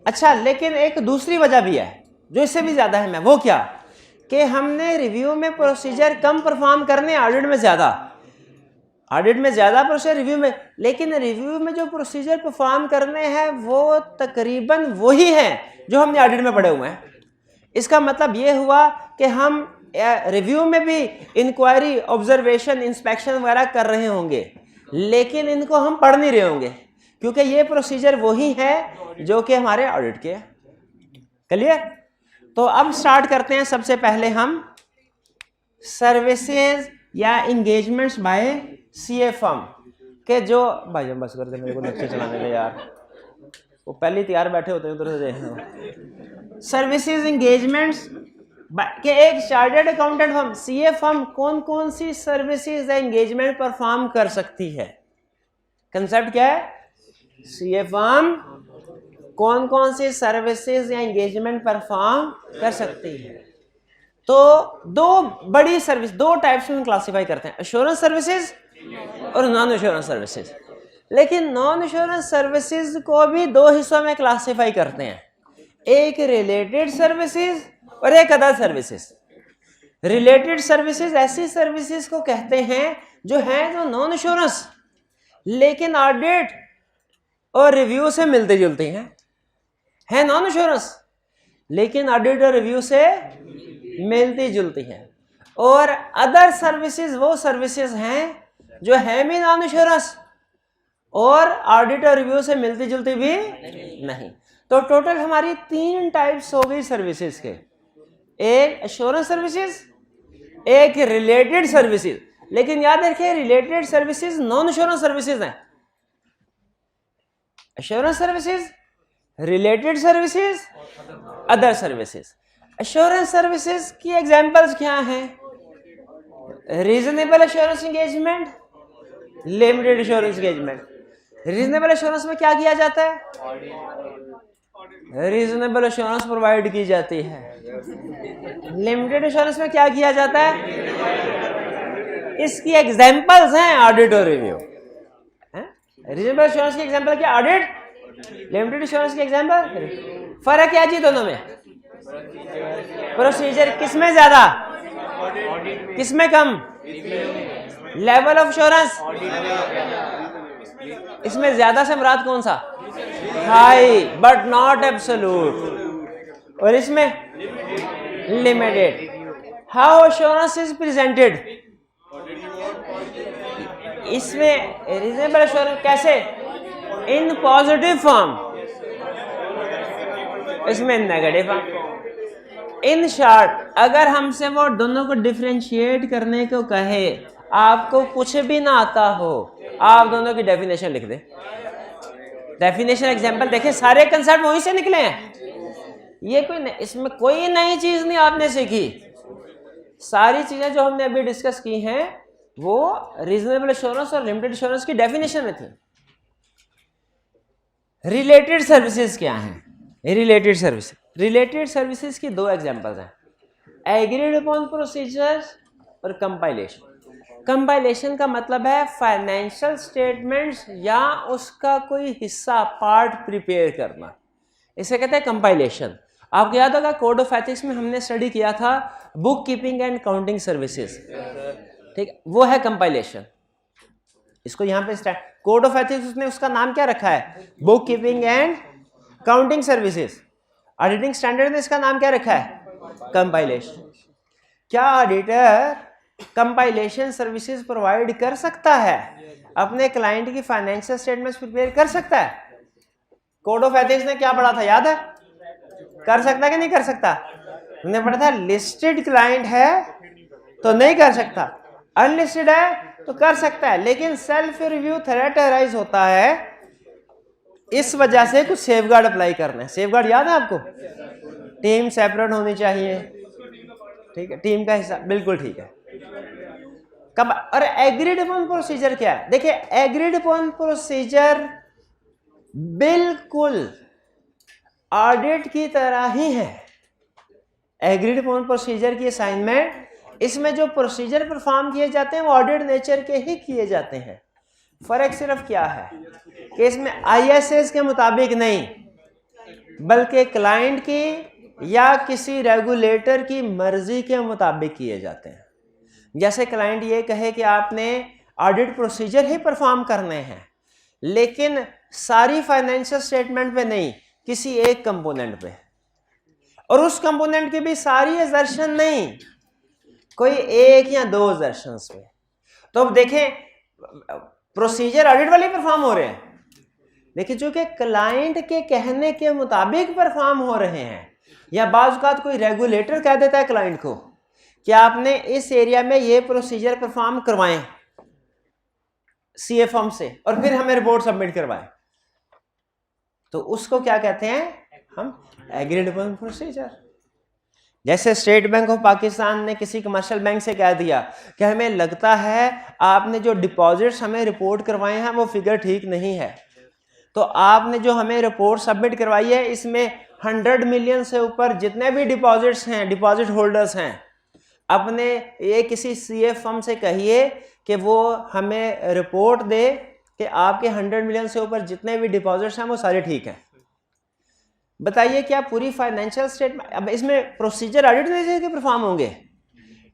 अच्छा, लेकिन एक दूसरी वजह भी है जो इससे भी ज्यादा है, मैं वो क्या कि हमने रिव्यू में प्रोसीजर कम परफॉर्म करने, ऑडिट में ज्यादा। ऑडिट में ज्यादा प्रोसीजर, रिव्यू में, लेकिन रिव्यू में जो प्रोसीजर परफॉर्म करने हैं वो तकरीबन वही हैं जो हमने ऑडिट में पढ़े हुए हैं। इसका मतलब ये हुआ कि हम रिव्यू में भी इंक्वायरी, ऑब्जर्वेशन, इंस्पेक्शन वगैरह कर रहे होंगे, लेकिन इनको हम पढ़ नहीं रहे होंगे क्योंकि ये प्रोसीजर वही है जो कि हमारे ऑडिट के। क्लियर? तो अब स्टार्ट करते हैं। सबसे पहले हम सर्विसेज या इंगेजमेंट्स बाय सीए फर्म के जो, भाई हम बस कर दे, मेरे को लेक्चर चलाने दे यार, वो पहले ही तैयार बैठे होते हैं उधर से। सर्विसेज इंगेजमेंट्स कि एक chartered accountant firm, CA firm, कौन कौन सी सर्विसेज या एंगेजमेंट परफॉर्म कर सकती है। कंसेप्ट क्या है? सीए फर्म कौन कौन सी सर्विसेज या एंगेजमेंट परफॉर्म कर सकती है। तो दो बड़ी सर्विस, दो टाइप्स में क्लासिफाई करते हैं, एश्योरेंस सर्विसेज और नॉन एश्योरेंस सर्विसेज। लेकिन नॉन एश्योरेंस सर्विसेज को भी दो हिस्सों में क्लासिफाई करते हैं, एक रिलेटेड सर्विसेज और एक अदर सर्विसेज। रिलेटेड सर्विसेज ऐसी सर्विसेज को कहते हैं जो नॉन एश्योरेंस लेकिन ऑडिट और रिव्यू से मिलती जुलती हैं, है नॉन एश्योरेंस लेकिन ऑडिट और रिव्यू से मिलती जुलती हैं। और अदर सर्विसेज वो सर्विसेज हैं जो है भी नॉन एश्योरेंस और ऑडिट और रिव्यू से मिलती जुलती भी नहीं। तो टोटल हमारी तीन टाइप्स हो गई सर्विसेज के, एक एश्योरेंस सर्विसेज, एक रिलेटेड सर्विसेज। लेकिन याद रखिए related services non assurance services हैं। Assurance services, related services, other services. Assurance services की एग्जांपल्स क्या हैं? Reasonable assurance engagement, limited assurance engagement. Reasonable assurance में क्या किया जाता है? रीजनेबल एश्योरेंस प्रोवाइड की जाती है। लिमिटेड एश्योरेंस में क्या किया जाता है? इसकी एग्जांपल्स हैं ऑडिट और रिव्यू। रीजनेबल एश्योरेंस की एग्जांपल क्या? ऑडिट। लिमिटेड एश्योरेंस की एग्जांपल। फर्क क्या जी दोनों में? प्रोसीजर किसमें ज्यादा, किसमें कम? लेवल ऑफ एश्योरेंस इसमें ज्यादा से मुराद कौन सा? High but not absolute. और इसमें limited. How assurance is presented? इसमें रीजनेबल एश्योरेंस कैसे? इन पॉजिटिव फॉर्म, इसमें नेगेटिव फॉर्म। इन शॉर्ट अगर हमसे वो दोनों को डिफरेंशिएट करने को कहे, आपको कुछ भी ना आता हो, आप दोनों की डेफिनेशन लिख दे। डेफिनेशन एग्जांपल देखिए, सारे कंसेप्ट वहीं से निकले हैं। ये कोई इसमें कोई नई चीज नहीं आपने सीखी। सारी चीजें जो हमने अभी डिस्कस की हैं वो रीजनेबल एश्योरेंस और लिमिटेड एश्योरेंस की डेफिनेशन में थी। रिलेटेड सर्विसेज क्या हैं? रिलेटेड सर्विसेज, रिलेटेड सर्विसेज की दो एग्जांपल्स हैं, एग्रीड अपॉन प्रोसीजर्स और कंपाइलेशन। कंपाइलेशन का मतलब है फाइनेंशियल स्टेटमेंट्स या उसका कोई हिस्सा, पार्ट प्रिपेयर करना, इसे कहते हैं कंपाइलेशन। आपको याद होगा कोड ऑफ एथिक्स में हमने स्टडी किया था book keeping and counting services, ठीक, वो है कंपाइलेशन। इसको यहाँ पे कोड ऑफ एथिक्स उसने उसका नाम क्या रखा है? Book keeping and counting services. Auditing standard ने इसका नाम क्या रखा है? कंपाइलेशन। क्या ऑडिटर कंपाइलेशन सर्विसेज प्रोवाइड कर सकता है? अपने क्लाइंट की फाइनेंशियल स्टेटमेंट्स प्रिपेयर कर सकता है? कोड ऑफ एथिक्स ने क्या पढ़ा था याद है? कर सकता कि नहीं कर सकता? हमने पढ़ा था लिस्टेड क्लाइंट है तो नहीं कर सकता, अनलिस्टेड है तो कर सकता है। लेकिन सेल्फ रिव्यू थ्रेट अराइज होता है, इस वजह से कुछ सेफगार्ड अप्लाई करना है। सेफगार्ड याद है आपको? टीम सेपरेट होनी चाहिए, ठीक है, टीम का हिस्सा, बिल्कुल ठीक है। कब, और एग्रीड अपॉन प्रोसीजर क्या है? देखिए एग्रीड अपॉन प्रोसीजर बिल्कुल ऑडिट की तरह ही है। एग्रीड अपॉन प्रोसीजर की असाइनमेंट, इसमें जो प्रोसीजर परफॉर्म किए जाते हैं वो ऑडिट नेचर के ही किए जाते हैं। फर्क सिर्फ क्या है कि इसमें आईएसएस के मुताबिक नहीं, बल्कि क्लाइंट की या किसी रेगुलेटर की मर्जी के मुताबिक किए जाते हैं। जैसे क्लाइंट ये कहे कि आपने ऑडिट प्रोसीजर ही परफॉर्म करने हैं, लेकिन सारी फाइनेंशियल स्टेटमेंट पे नहीं, किसी एक कंपोनेंट पे, और उस कंपोनेंट की भी सारी एजर्शन नहीं, कोई एक या दो एजर्शंस पे। तो अब देखें प्रोसीजर ऑडिट वाले परफॉर्म हो रहे हैं, लेकिन चूंकि क्लाइंट के कहने के मुताबिक परफॉर्म हो रहे हैं, या बाज़ औक़ात कोई रेगुलेटर कह देता है क्लाइंट को कि आपने इस एरिया में ये प्रोसीजर परफॉर्म करवाएं सीए फर्म से और फिर हमें रिपोर्ट सबमिट करवाएं, तो उसको क्या कहते हैं हम? Agreed upon procedure. जैसे स्टेट बैंक ऑफ पाकिस्तान ने किसी कमर्शियल बैंक से कह दिया कि हमें लगता है आपने जो डिपॉजिट्स हमें रिपोर्ट करवाए हैं वो फिगर ठीक नहीं है, तो आपने जो हमें रिपोर्ट सबमिट करवाई है इसमें 100 मिलियन से ऊपर जितने भी डिपॉजिट्स हैं, डिपॉजिट होल्डर्स हैं, अपने ये किसी सीए फर्म से कहिए कि वो हमें रिपोर्ट दे कि आपके 100 मिलियन से ऊपर जितने भी डिपॉजिट्स हैं वो सारे ठीक हैं। बताइए क्या पूरी फाइनेंशियल स्टेटमेंट, अब इसमें प्रोसीजर ऑडिट नेचर के परफॉर्म होंगे,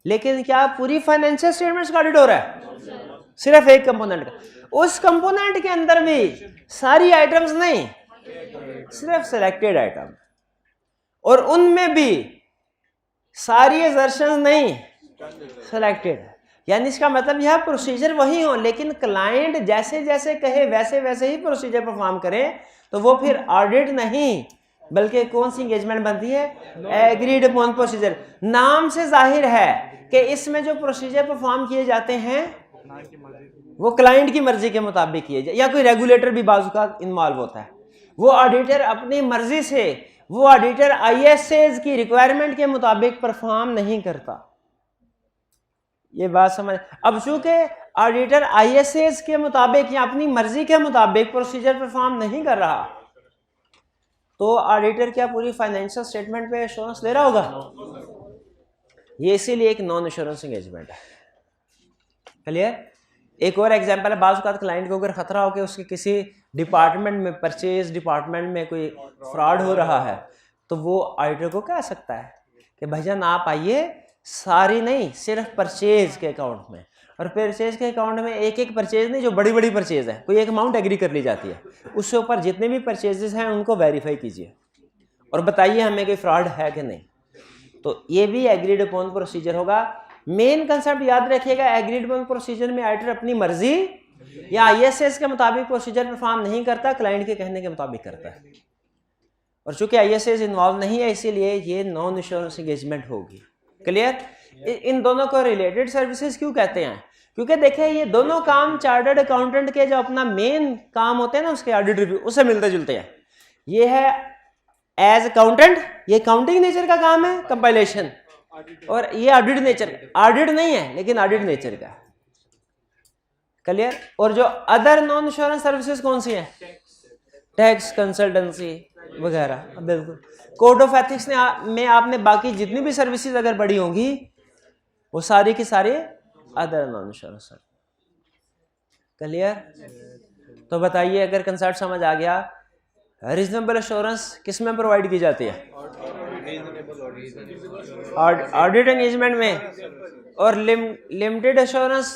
लेकिन क्या पूरी फाइनेंशियल स्टेटमेंट्स का ऑडिट हो रहा है? सिर्फ एक कंपोनेंट का, उस कंपोनेंट के अंदर भी सारी आइटम्स नहीं, सिर्फ सिलेक्टेड आइटम, और उनमें भी सारी एजर्शंस नहीं, सिलेक्टेड। यानी इसका मतलब यह प्रोसीजर वही हो, लेकिन क्लाइंट जैसे जैसे कहे वैसे वैसे ही प्रोसीजर परफॉर्म करें, तो वो फिर ऑडिट नहीं बल्कि कौन सी एंगेजमेंट बनती है? Agreed upon procedure. नाम से जाहिर है कि इसमें जो प्रोसीजर परफॉर्म किए जाते हैं वो क्लाइंट की मर्जी के मुताबिक किए जाए, या कोई रेगुलेटर भी बाजू का इन्वॉल्व होता है। वो ऑडिटर अपनी मर्जी से, वो ऑडिटर आईएसएस की रिक्वायरमेंट के मुताबिक परफॉर्म नहीं करता। ये बात समझ। अब चूंकि ऑडिटर आईएसएस के मुताबिक या अपनी मर्जी के मुताबिक प्रोसीजर परफॉर्म नहीं कर रहा, तो ऑडिटर क्या पूरी फाइनेंशियल स्टेटमेंट पे एश्योरेंस दे रहा होगा? ये इसीलिए एक नॉन एश्योरेंस एंगेजमेंट है। क्लियर? एक और एग्जांपल है, बाज़ औक़ात क्लाइंट को अगर खतरा हो कि उसके किसी डिपार्टमेंट में, परचेज डिपार्टमेंट में कोई फ्रॉड हो रहा है, तो वो ऑडिटर को कह सकता है कि भाईजान आप आइए, सारी नहीं सिर्फ परचेज के अकाउंट में, और परचेज के अकाउंट में एक एक परचेज नहीं, जो बड़ी बड़ी परचेज है, कोई एक अमाउंट एग्री कर ली जाती है, उससे ऊपर जितने भी परचेजेस हैं उनको वेरीफाई कीजिए और बताइए हमें कोई फ्रॉड है कि नहीं। तो ये भी एग्रीड अपॉन प्रोसीजर होगा। मेन कंसेप्ट याद रखिएगा, एग्रीड अपॉन प्रोसीजर में ऑडिटर अपनी मर्जी या आईएसएस के मुताबिक प्रोसीजर परफॉर्म नहीं करता, क्लाइंट के कहने के मुताबिक करता है। और चूंकि आईएसएस इन्वॉल्व नहीं है, इसीलिए ये नॉन एश्योरेंस एंगेजमेंट होगी। क्लियर? इन दोनों को रिलेटेड सर्विसेज क्यों कहते हैं? क्योंकि देखिए ये दोनों काम चार्टर्ड अकाउंटेंट के जो अपना मेन काम होते हैं ना, उसके ऑडिट रिव्यू, उससे मिलते जुलते हैं। ये है एज अकाउंटेंट, ये अकाउंटिंग नेचर का काम है कंपाइलेशन, और ये ऑडिट नेचर, ऑडिट नहीं है लेकिन ऑडिट नेचर का। क्लियर? और जो अदर नॉन इंश्योरेंस सर्विसेज कौन सी हैं? टैक्स, कंसल्टेंसी वगैरह। बिल्कुल, कोड ऑफ एथिक्स में आपने बाकी जितनी भी सर्विसेज अगर पढ़ी होंगी वो सारी की सारी अदर नॉन इंश्योरेंस। क्लियर? तो बताइए अगर कंसेप्ट समझ आ गया, रीजनेबल एश्योरेंस किस में प्रोवाइड की जाती है? ऑडिट एंगेजमेंट में। और लिमिटेड एश्योरेंस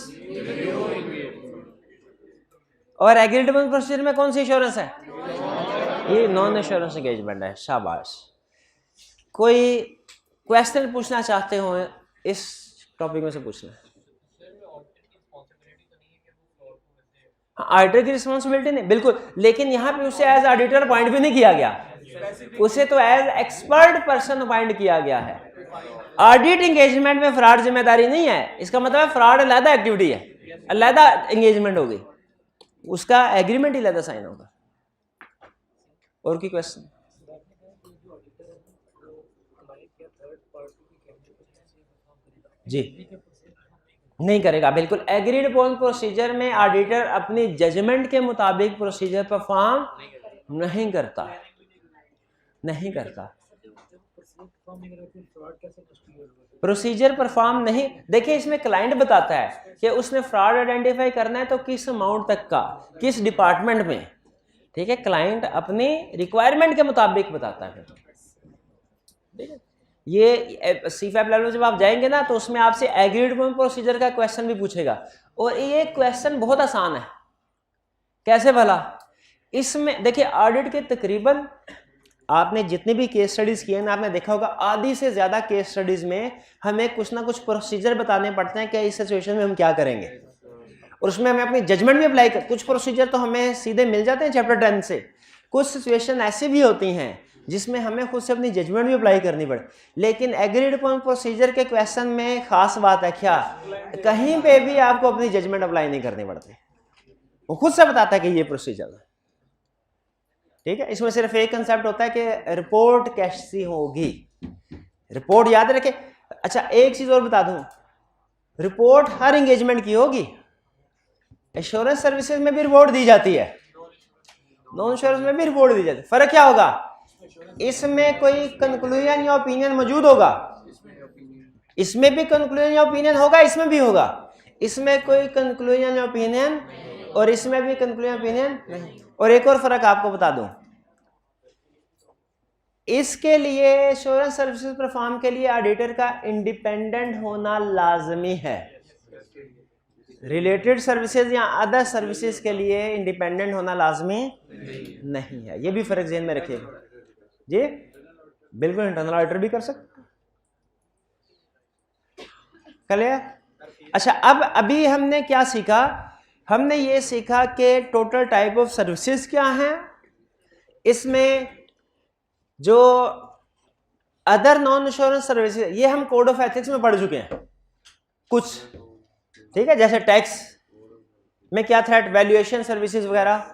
और एग्रीड अपॉन प्रोसीजर में कौन सी एश्योरेंस है? ये नॉन एश्योरेंस एंगेजमेंट है। शाबाश। कोई क्वेश्चन पूछना चाहते हो इस टॉपिक में से पूछना है? ऑडिटर की रिस्पॉन्सिबिलिटी नहीं, बिल्कुल, लेकिन यहाँ पे उसे एज ऑडिटर अपॉइंट भी नहीं किया गया, उसे तो एज एक्सपर्ट पर्सन अपॉइंट किया गया है। ऑडिट एंगेजमेंट में फ्रॉड जिम्मेदारी नहीं है, इसका मतलब फ्रॉड अलग एक्टिविटी है, अलग एंगेजमेंट होगी, उसका एग्रीमेंट ही अलग साइन होगा। और की क्वेश्चन? जी नहीं करेगा, बिल्कुल। एग्रीड अपॉन प्रोसीजर में ऑडिटर अपनी जजमेंट के मुताबिक प्रोसीजर परफॉर्म नहीं करता, नहीं करता। प्रोसीजर परफॉर्म नहीं, देखिए इसमें क्लाइंट बताता है कि उसने फ्रॉड आइडेंटिफाई करना है तो किस अमाउंट तक का, किस डिपार्टमेंट में, ठीक है। क्लाइंट अपनी रिक्वायरमेंट के मुताबिक बताता है, ठीक है। ये सीफैप लेवल जब आप जाएंगे ना तो उसमें आपसे एग्रीड अपॉन प्रोसीजर का क्वेश्चन भी पूछेगा, और ये क्वेश्चन बहुत आसान है। कैसे भला? इसमें देखिए ऑडिट के तकरीबन आपने जितने भी केस स्टडीज किए ना, आपने देखा होगा आधी से ज्यादा केस स्टडीज में हमें कुछ ना कुछ प्रोसीजर बताने पड़ते हैं कि इस सिचुएशन में हम क्या करेंगे, और उसमें हमें अपनी जजमेंट भी अप्लाई कर। कुछ प्रोसीजर तो हमें सीधे मिल जाते हैं चैप्टर 10 से, कुछ सिचुएशन ऐसी भी होती हैं जिसमें हमें खुद से अपनी जजमेंट भी अप्लाई करनी पड़े। लेकिन एग्रीड अपॉन प्रोसीजर के क्वेश्चन में खास बात है क्या, कहीं पे भी आपको अपनी जजमेंट अप्लाई नहीं करनी पड़ती, वो खुद से बताता है कि ये प्रोसीजर है, ठीक है। इसमें सिर्फ एक कंसेप्ट होता है कि रिपोर्ट कैसी होगी, रिपोर्ट याद रखे। अच्छा एक चीज और बता दूं, रिपोर्ट हर एंगेजमेंट की होगी। एश्योरेंस सर्विसेज में भी रिपोर्ट दी जाती है, नॉन एश्योरेंस में भी रिपोर्ट दी जाती है। फर्क क्या होगा, इसमें कोई कंक्लूजन या ओपिनियन मौजूद होगा, इसमें भी कंक्लूजन या ओपिनियन होगा, इसमें भी होगा। इसमें कोई कंक्लूजन या ओपिनियन और इसमें भी कंक्लूजन ओपिनियन नहीं। और एक और फर्क आपको बता दूं, इसके लिए एश्योरेंस सर्विसेज परफॉर्म के लिए ऑडिटर का इंडिपेंडेंट होना लाजमी है। रिलेटेड सर्विसेज या अदर सर्विसेज के लिए इंडिपेंडेंट होना लाजमी नहीं है, ये भी फर्क ध्यान में रखिएगा जी। बिल्कुल इंटरनल ऑडिटर भी कर सकते, क्लियर? अच्छा अब अभी हमने क्या सीखा, हमने ये सीखा कि टोटल टाइप ऑफ सर्विसेज क्या हैं, इसमें जो अदर नॉन इंश्योरेंस सर्विसेज ये हम कोड ऑफ एथिक्स में पढ़ चुके हैं कुछ, ठीक है। जैसे टैक्स में क्या थ्रेट, वैल्यूएशन सर्विसेज वगैरह,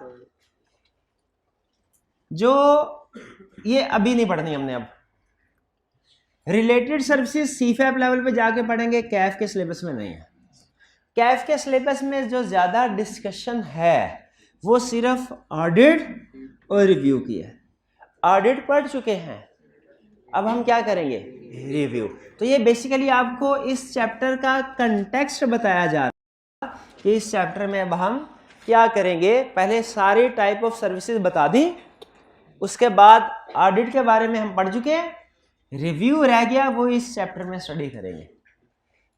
जो ये अभी नहीं पढ़नी हमने। अब रिलेटेड सर्विसेज सीफैप लेवल पे जाके पढ़ेंगे, कैफ के सिलेबस में नहीं है। कैफ के सिलेबस में जो ज्यादा डिस्कशन है वो सिर्फ ऑडिट और रिव्यू की है। ऑडिट पढ़ चुके हैं, अब हम क्या करेंगे, रिव्यू। तो ये बेसिकली आपको इस चैप्टर का कंटेक्स्ट बताया जा रहा है कि इस चैप्टर में अब हम क्या करेंगे। पहले सारी टाइप ऑफ सर्विसेज बता दी, उसके बाद ऑडिट के बारे में हम पढ़ चुके हैं, रिव्यू रह गया, वो इस चैप्टर में स्टडी करेंगे।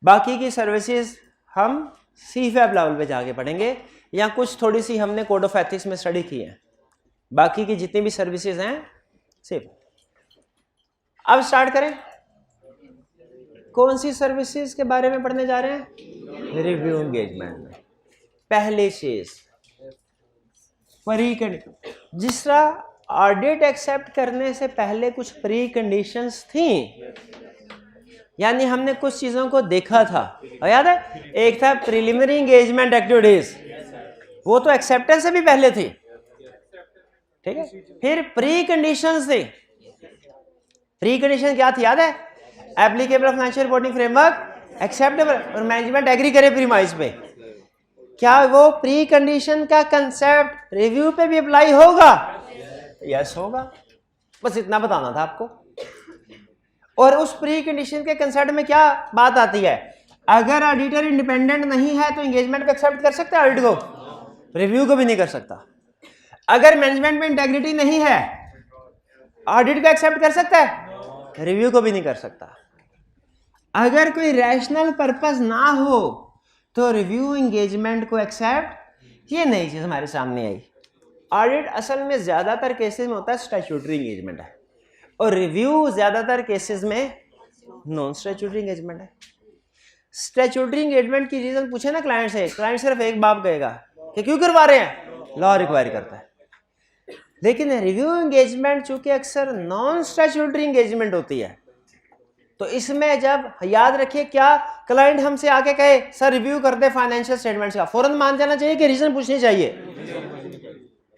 बाकी की सर्विसेज हम सीफैप लेवल पे जाके पढ़ेंगे, या कुछ थोड़ी सी हमने कोड ऑफ एथिक्स में स्टडी की है। बाकी की जितनी भी सर्विसेज हैं सिर्फ। अब स्टार्ट करें, कौन सी सर्विसेज के बारे में पढ़ने जा रहे हैं, रिव्यू एंगेजमेंट में। पहली चीज प्री कंडीशन, जिस तरह ऑडिट एक्सेप्ट करने से पहले कुछ प्री कंडीशंस थी, यानी हमने कुछ चीजों को देखा था, और याद है एक था प्रिलिमिनरी एंगेजमेंट एक्टिविटीज, वो तो एक्सेप्टेंस से भी पहले थी, ठीक है। फिर प्री कंडीशंस थी, प्री कंडीशन क्या थी याद है, applicable financial reporting framework acceptable और मैनेजमेंट एग्री करे प्रीमाइस पे। क्या वो प्री कंडीशन का कंसेप्ट रिव्यू पे भी अप्लाई होगा? यस होगा, बस इतना बताना था आपको। और उस प्री कंडीशन के कंसेप्ट में क्या बात आती है, अगर ऑडिटर इंडिपेंडेंट नहीं है तो एंगेजमेंट को एक्सेप्ट कर सकता है ऑडिट को, रिव्यू को भी नहीं कर सकता। अगर मैनेजमेंट में इंटेग्रिटी नहीं है ऑडिट को एक्सेप्ट कर सकता है, रिव्यू को भी नहीं कर सकता। अगर कोई रैशनल पर्पस ना हो तो रिव्यू एंगेजमेंट को एक्सेप्ट, ये नई चीज हमारे सामने आई। ऑडिट असल में ज्यादातर केसेस में होता है स्टैट्यूटरी एंगेजमेंट है, और रिव्यू ज्यादातर केसेस में नॉन स्टैट्यूटरी एंगेजमेंट है। स्टैट्यूटरी एंगेजमेंट की रीजन पूछे ना क्लाइंट से, क्लाइंट सिर्फ एक बात कहेगा कि क्यों करवा रहे हैं, लॉ रिक्वायर करता है। लेकिन रिव्यू एंगेजमेंट चूंकि अक्सर नॉन स्टैट्यूटरी एंगेजमेंट होती है, तो इसमें जब याद रखिए क्या क्लाइंट हमसे आके कहे सर रिव्यू कर दे फाइनेंशियल स्टेटमेंट्स का, फौरन मान जाना चाहिए कि रीजन पूछनी चाहिए।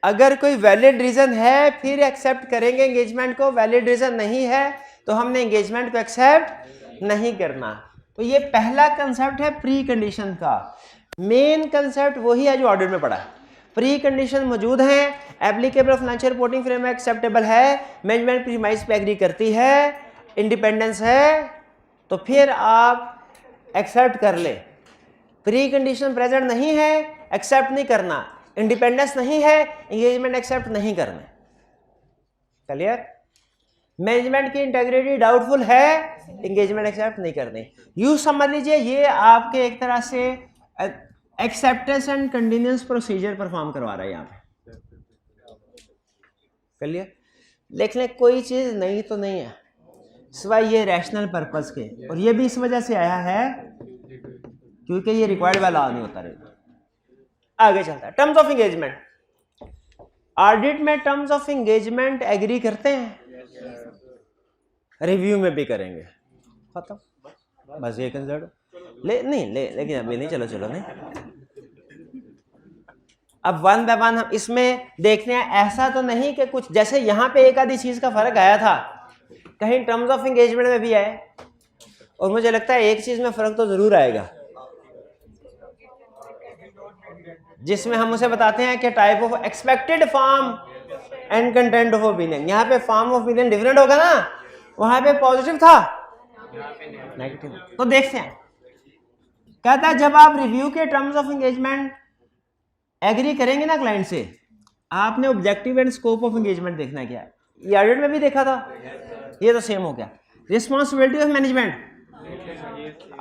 अगर कोई वैलिड रीजन है फिर एक्सेप्ट करेंगे एंगेजमेंट को, वैलिड रीजन नहीं है तो हमने एंगेजमेंट को एक्सेप्ट नहीं करना। तो ये पहला कंसेप्ट है प्री कंडीशन का। मेन कंसेप्ट वही है जो ऑडिट में पड़ा है। प्री कंडीशन मौजूद है, applicable financial reporting framework acceptable है, मैनेजमेंट प्रीमाइस पे एग्री करती है, इंडिपेंडेंस है, तो फिर आप एक्सेप्ट कर ले। प्री कंडीशन प्रेजेंट नहीं है, एक्सेप्ट नहीं करना। इंडिपेंडेंस नहीं है, एंगेजमेंट एक्सेप्ट नहीं करना। क्लियर? मैनेजमेंट की इंटेग्रिटी डाउटफुल है, एंगेजमेंट एक्सेप्ट नहीं करनी। यूं समझ लीजिए ये आपके एक तरह से acceptance and continuous procedure perform करवा रहा है यहाँ पे। क्लियर? देख लें कोई चीज नहीं तो नहीं है सिवाय ये रैशनल पर्पस के, और ये भी इस वजह से आया है क्योंकि ये रिक्वायर्ड बाय लॉ नहीं होता रहेगा। आगे चलता है टर्म्स ऑफ एंगेजमेंट। ऑडिट में टर्म्स ऑफ एंगेजमेंट एग्री करते हैं, रिव्यू में भी करेंगे, खत्म, बस ये कंसिडर लेकिन अभी नहीं, चलो नहीं। अब वन बाय वन हम इसमें देखते हैं। ऐसा तो नहीं कि कुछ जैसे यहां पे एक आधी चीज का फर्क आया था, कहीं टर्म्स ऑफ एंगेजमेंट में भी आए, और मुझे लगता है एक चीज में फर्क तो जरूर आएगा, जिसमें हम उसे बताते हैं कि type of expected form and content of opinion. यहाँ पे फॉर्म ऑफ ओपिनियन डिफरेंट होगा ना, वहां पे पॉजिटिव था, नेगेटिव। तो देखते हैं, कहता है जब आप रिव्यू के टर्म्स ऑफ एंगेजमेंट एग्री करेंगे ना क्लाइंट से, आपने objective and scope of engagement देखना है। क्या ये ऑडिट में भी देखा था, ये तो सेम हो गया। रिस्पॉन्सिबिलिटी ऑफ मैनेजमेंट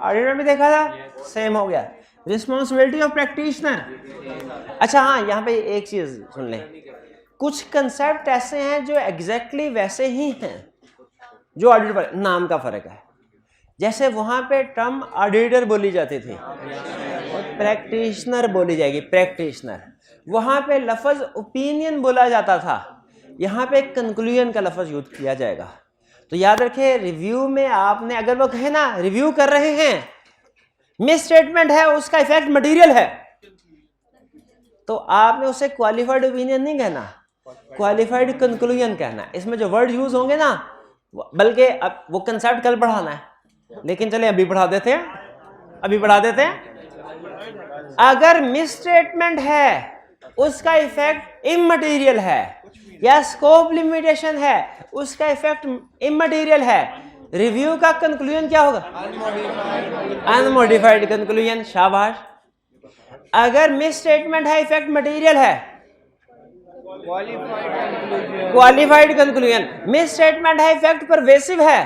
ऑडिट में भी देखा था, सेम हो गया। Responsibility of practitioner. अच्छा हाँ, यहाँ पे एक चीज सुन लें, कुछ कंसेप्ट ऐसे हैं जो एग्जैक्टली वैसे ही हैं जो ऑडिट पर, नाम का फर्क है। जैसे वहां पे टर्म ऑडिटर बोली जाती थी और प्रैक्टिशनर बोली जाएगी, प्रैक्टिशनर। वहां पे लफ्ज ओपिनियन बोला जाता था, यहाँ पे कंक्लूजन का लफ्ज यूज किया जाएगा। तो याद रखें, रिव्यू में आपने अगर वो कहे ना रिव्यू कर रहे हैं, मिस स्टेटमेंट है, उसका इफेक्ट मटेरियल है, तो आपने उसे क्वालिफाइड ओपिनियन नहीं कहना, क्वालिफाइड कंक्लूजन कहना। इसमें जो वर्ड यूज होंगे ना, बल्कि अब वो कंसेप्ट कल पढ़ाना है, लेकिन चले अभी बढ़ा देते हैं, अगर मिस स्टेटमेंट है, उसका इफेक्ट इमटेरियल है, या स्कोप लिमिटेशन है, उसका इफेक्ट इमटेरियल है, रिव्यू का कंक्लूजन क्या होगा? Unmodified conclusion. शाबाश। अगर मिस स्टेटमेंट है, इफेक्ट मटेरियल है, क्वालिफाइड कंक्लूजन। मिस स्टेटमेंट है, इफेक्ट परवेसिव है,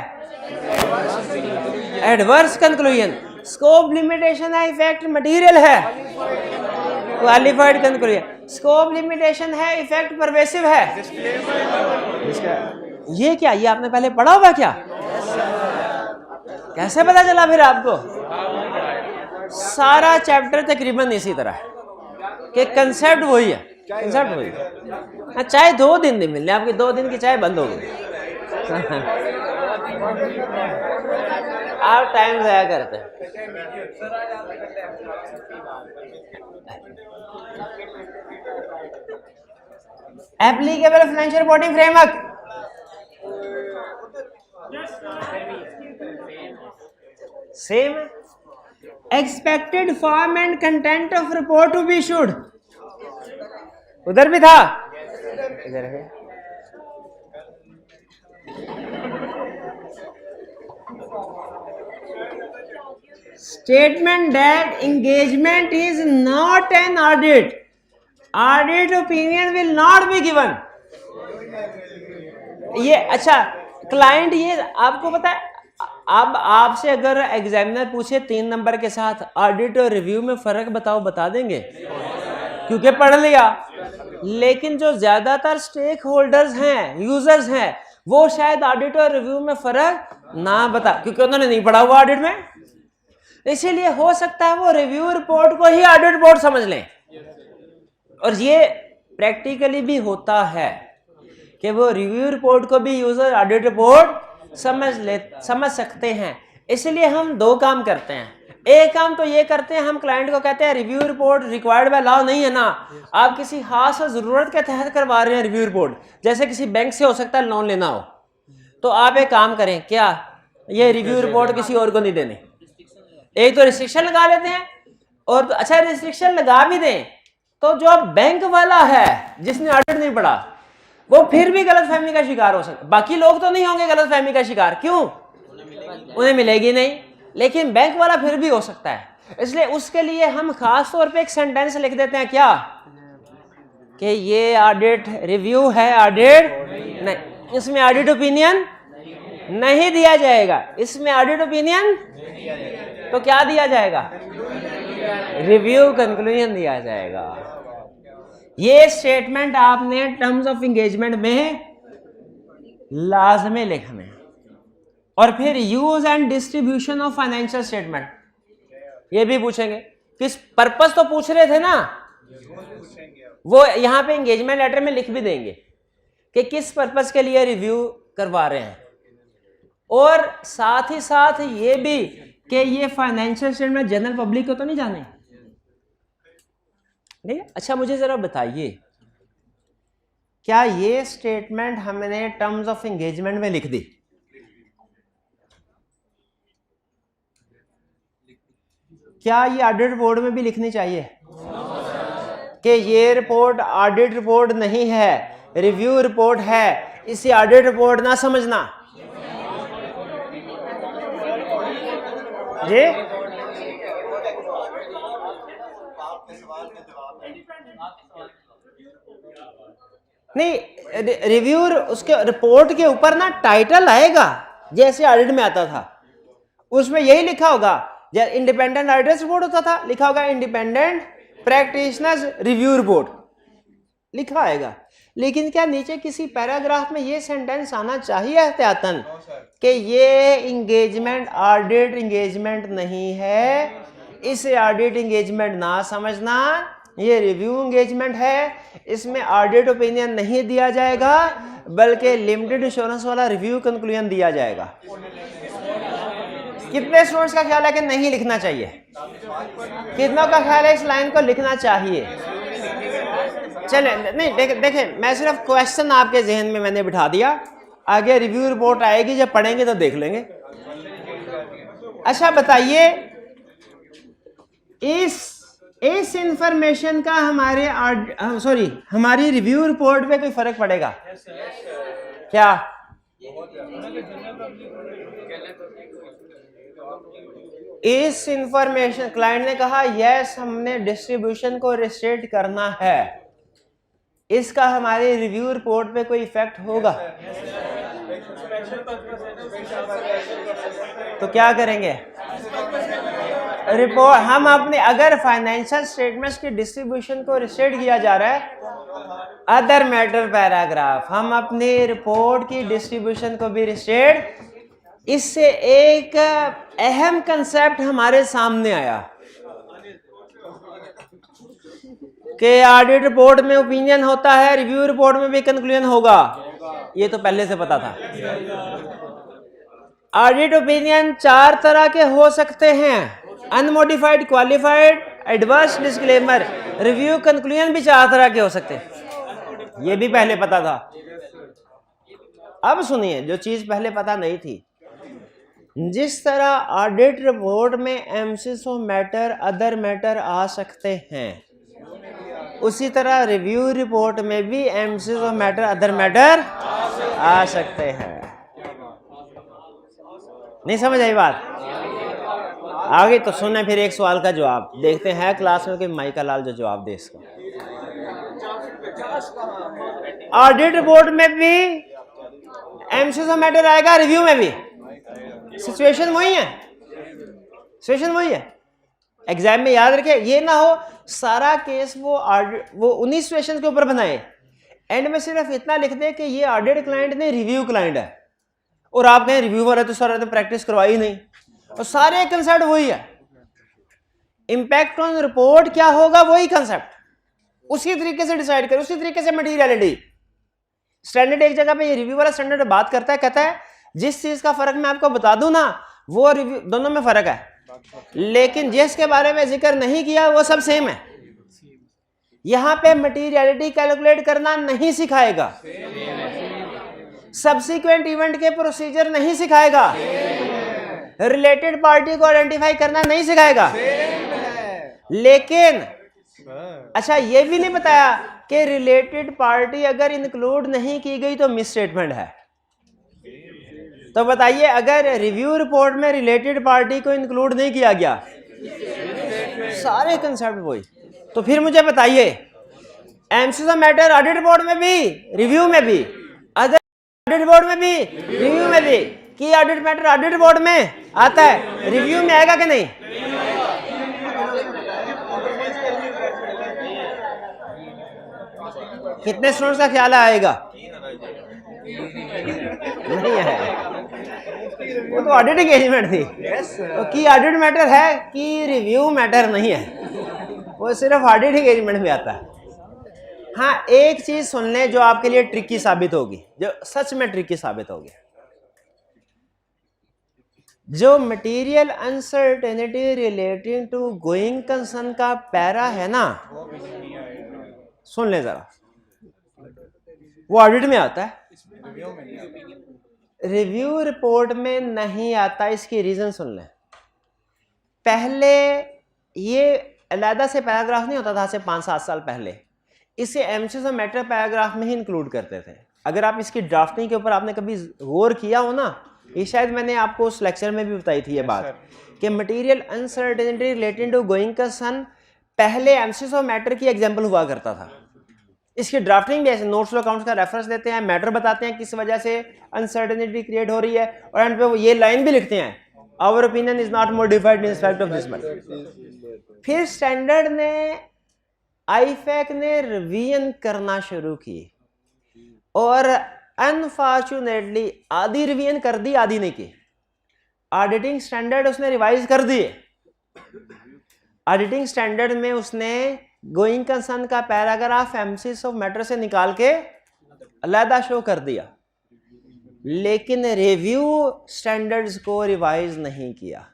एडवर्स कंक्लूजन। स्कोप लिमिटेशन है, इफेक्ट मटेरियल है, क्वालिफाइड कंक्लूजन। स्कोप लिमिटेशन है, इफेक्ट परवेसिव है। ये क्या, ये आपने पहले पढ़ा होगा क्या? कैसे पता चला फिर आपको? सारा चैप्टर तकरीबन इसी तरह है कि कंसेप्ट वही है, कंसेप्ट वही है। चाहे 2 दिन नहीं मिलने, आपकी 2 दिन की चाय बंद हो गई। आप टाइम ज़ाया करते हैं। Applicable financial reporting framework. Same. Expected form and content of report to be issued, उधर भी था, इधर है। Statement that engagement is not an audit. Audit opinion will not be given. ये अच्छा, क्लाइंट ये आपको पता है, अब आपसे अगर एग्जामिनर पूछे 3 नंबर के साथ ऑडिट और रिव्यू में फर्क बताओ, बता देंगे क्योंकि पढ़ लिया। लेकिन जो ज्यादातर स्टेक होल्डर्स हैं, यूजर्स हैं, वो शायद ऑडिट और रिव्यू में फर्क ना बता, क्योंकि उन्होंने नहीं पढ़ा हुआ ऑडिट में। इसीलिए हो सकता है वो रिव्यू रिपोर्ट को ही ऑडिट रिपोर्ट समझ लें। और ये प्रैक्टिकली भी होता है कि वो रिव्यू रिपोर्ट को भी यूजर ऑडिट रिपोर्ट समझ सकते हैं। इसलिए हम 2 काम करते हैं। एक काम तो ये करते हैं, हम क्लाइंट को कहते हैं review report required by law नहीं है ना, आप किसी खास जरूरत के तहत करवा रहे हैं रिव्यू रिपोर्ट, जैसे किसी बैंक से हो सकता है लोन लेना हो, तो आप एक काम करें, क्या ये रिव्यू रिपोर्ट किसी और को नहीं देनी, एक तो रिस्ट्रिक्शन लगा लेते हैं, और तो अच्छा रिस्ट्रिक्शन लगा भी दें तो जो बैंक वाला है जिसने ऑडिट नहीं पढ़ा वो फिर भी गलतफहमी का शिकार हो सकता है। बाकी लोग तो नहीं होंगे गलतफहमी का शिकार, क्यों? उन्हें मिलेगी नहीं, लेकिन बैंक वाला फिर भी हो सकता है। इसलिए उसके लिए हम खास तौर पे एक सेंटेंस लिख देते हैं, क्या कि ये ऑडिट रिव्यू है, ऑडिट नहीं, इसमें ऑडिट ओपिनियन नहीं दिया जाएगा, इसमें ऑडिट ओपिनियन तो क्या दिया जाएगा? रिव्यू कंक्लूजन दिया जाएगा। ये स्टेटमेंट आपने टर्म्स ऑफ एंगेजमेंट में लाजमी लिखना है। और फिर use and distribution of financial statement, ये भी पूछेंगे। किस पर्पस तो पूछ रहे थे ना, वो यहां पे एंगेजमेंट लेटर में लिख भी देंगे कि किस पर्पस के लिए रिव्यू करवा रहे हैं, और साथ ही साथ ये भी कि ये फाइनेंशियल स्टेटमेंट जनरल पब्लिक को तो नहीं जाने। नहीं, अच्छा मुझे जरा बताइए, क्या ये स्टेटमेंट हमने टर्म्स ऑफ एंगेजमेंट में लिख दी? क्या ये ऑडिट रिपोर्ट में भी लिखनी चाहिए कि ये रिपोर्ट ऑडिट रिपोर्ट नहीं है, रिव्यू रिपोर्ट है, इसे ऑडिट रिपोर्ट ना समझना? जी नहीं, रिव्यू उसके रिपोर्ट के ऊपर ना टाइटल आएगा जैसे ऑडिट में आता था, उसमें यही लिखा होगा, जैसे इंडिपेंडेंट ऑडिटर्स रिपोर्ट होता था लिखा होगा इंडिपेंडेंट प्रैक्टिशनर्स रिव्यू रिपोर्ट लिखा आएगा। लेकिन क्या नीचे किसी पैराग्राफ में ये सेंटेंस आना चाहिए एहतियातन कि ये एंगेजमेंट ऑडिट एंगेजमेंट नहीं है, इसे ऑडिट एंगेजमेंट ना समझना, ये रिव्यू एंगेजमेंट है, इसमें ऑडिट ओपिनियन नहीं दिया जाएगा बल्कि लिमिटेड इंश्योरेंस वाला रिव्यू कंक्लूजन दिया जाएगा? कितने स्टूडेंट्स का ख्याल है कि नहीं लिखना चाहिए? कितनों का ख्याल है इस लाइन को लिखना चाहिए? चले नहीं देखें, मैं सिर्फ क्वेश्चन आपके जहन में मैंने बिठा दिया, आगे रिव्यू रिपोर्ट आएगी जब पढ़ेंगे तो देख लेंगे। अच्छा बताइए, इस इंफॉर्मेशन का हमारी रिव्यू रिपोर्ट पे कोई फर्क पड़ेगा क्या? इस इंफॉर्मेशन, क्लाइंट ने कहा यस हमने डिस्ट्रीब्यूशन को रिस्ट्रिक्ट करना है, इसका हमारी रिव्यू रिपोर्ट पे कोई इफेक्ट होगा? तो क्या करेंगे? रिपोर्ट हम अपने, अगर फाइनेंशियल स्टेटमेंट्स की डिस्ट्रीब्यूशन को रिस्ट्रिक्ट किया जा रहा है, अदर मैटर पैराग्राफ, हम अपनी रिपोर्ट की डिस्ट्रीब्यूशन को भी रिस्ट्रिक्ट। इससे एक अहम कंसेप्ट हमारे सामने आया कि ऑडिट रिपोर्ट में ओपिनियन होता है, रिव्यू रिपोर्ट में भी कंक्लूजन होगा, ये तो पहले से पता था। ऑडिट ओपिनियन 4 तरह के हो सकते हैं, unmodified, qualified, adverse, disclaimer. Review conclusion भी 4 तरह के हो सकते हैं, ये भी पहले पता था। अब सुनिए जो चीज पहले पता नहीं थी, जिस तरह ऑडिट रिपोर्ट में emphasis of matter, other matter आ सकते हैं, उसी तरह रिव्यू रिपोर्ट में भी emphasis of matter, other matter आ सकते हैं। नहीं समझ आई बात? आगे तो सुने फिर एक सवाल का जवाब देखते हैं क्लास में कि माइका लाल जो जवाब दे इसका। ऑडिट रिपोर्ट में भी एम्फेसिस ऑफ मैटर आएगा, रिव्यू में भी। सिचुएशन वही है, सिचुएशन वही है। एग्जाम में याद रखे, ये ना हो सारा केस वो उन्हीं सिचुएशन के ऊपर बनाए, एंड में सिर्फ इतना लिख दे कि ये ऑडिट क्लाइंट ने रिव्यू क्लाइंट है, और आप कहें रिव्यू वाला तो सारा तो प्रैक्टिस करवाई नहीं, और सारे कंसेप्ट वही है। इंपैक्ट ऑन रिपोर्ट क्या होगा, वही कंसेप्ट, उसी तरीके से डिसाइड कर, उसी तरीके से मटीरियलिटी। स्टैंडर्ड एक जगह पे ये रिव्यू वाला स्टैंडर्ड बात करता है, कहता है जिस चीज का फर्क मैं आपको बता दूं ना, वो रिव्यू दोनों में फर्क है, लेकिन जिसके बारे में जिक्र नहीं किया वो सब सेम है। यहां पे मटीरियलिटी कैलकुलेट करना नहीं सिखाएगा, सब्सिक्वेंट इवेंट के प्रोसीजर नहीं सिखाएगा, रिलेटेड पार्टी को आइडेंटिफाई करना नहीं सिखाएगा, लेकिन अच्छा ये भी नहीं बताया कि रिलेटेड पार्टी अगर इंक्लूड नहीं की गई तो मिस स्टेटमेंट है। तो बताइए अगर रिव्यू रिपोर्ट में रिलेटेड पार्टी को इंक्लूड नहीं किया गया, सारे कंसेप्ट वही, तो फिर मुझे बताइए एमसीक्यू मैटर ऑडिट रिपोर्ट में भी, रिव्यू में भी, अदर ऑडिट रिपोर्ट में भी, रिव्यू में भी, की ऑडिट मैटर ऑडिट रिपोर्ट में आता है, रिव्यू में आएगा कि नहीं? कितने स्टूडेंट्स का ख्याल आएगा? नहीं आएगा, वो तो ऑडिट एंगेजमेंट थी। तो की ऑडिट मैटर है, की रिव्यू मैटर नहीं है, वो सिर्फ ऑडिट एंगेजमेंट में आता है। हाँ एक चीज सुन लें जो आपके लिए ट्रिकी साबित होगी, जो सच में ट्रिकी साबित होगी। जो material uncertainty relating to going concern का पैरा है ना, सुन ले जरा, वो ऑडिट में आता है, रिव्यू रिपोर्ट में नहीं आता। इसकी रीजन सुन लें। पहले ये अलहदा से पैराग्राफ नहीं होता था, से 5-7 साल पहले इसे एमसीक्यू मैटर पैराग्राफ में ही इंक्लूड करते थे। अगर आप इसकी ड्राफ्टिंग के ऊपर आपने कभी गौर किया हो ना, ये शायद मैंने आपको उस लेक्चर में भी बताई थी ये बात कि material uncertainty related to going concern पहले एमसीक्यू मैटर की एग्जांपल हुआ करता था। इसकी ड्राफ्टिंग भी ऐसे नोट्स और अकाउंट्स का रेफरेंस देते हैं, मैटर बताते हैं किस वजह से अनसर्टेनिटी क्रिएट हो रही है, और एंड पे वो ये लाइन भी लिखते हैं, our opinion is not modified in respect of this matter. फिर स्टैंडर्ड ने, आईफैक ने रिवीजन करना शुरू की, और अनफॉर्चुनेटली आधी रिवीजन कर दी, आधी नहीं की। ऑडिटिंग स्टैंडर्ड उसने रिवाइज कर दिए, ऑडिटिंग स्टैंडर्ड में उसने गोइंग कंसर्न का पैराग्राफ एमसीक्यू मैटर से निकाल के अलहदा शो कर दिया, लेकिन रिव्यू स्टैंडर्ड्स को रिवाइज नहीं किया।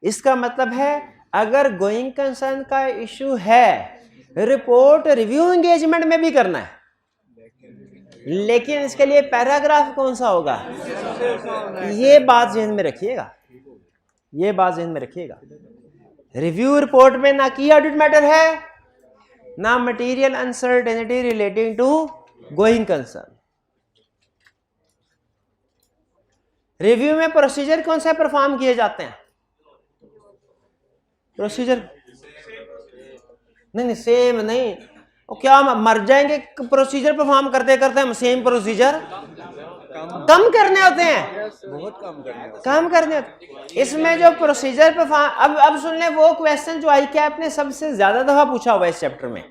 इसका मतलब है अगर गोइंग कंसर्न का इशू है, रिपोर्ट रिव्यू एंगेजमेंट में भी करना है, लेकिन इसके लिए पैराग्राफ कौन सा होगा, ये बात ध्यान में रखिएगा, ये बात ध्यान में रखिएगा। रिव्यू रिपोर्ट में ना की ऑडिट मैटर है, ना material uncertainty relating to going concern. Review में प्रोसीजर कौन सा परफॉर्म किए जाते हैं? प्रोसीजर नहीं, सेम नहीं, वो क्या मर जाएंगे प्रोसीजर परफॉर्म करते करते? हम सेम प्रोसीजर कम करने होते हैं, बहुत कम करने होते हैं। इसमें जो प्रोसीजर परफॉर्म, अब सुन ले वो क्वेश्चन जो आई कैप ने सबसे ज्यादा दफा पूछा हुआ है इस चैप्टर में।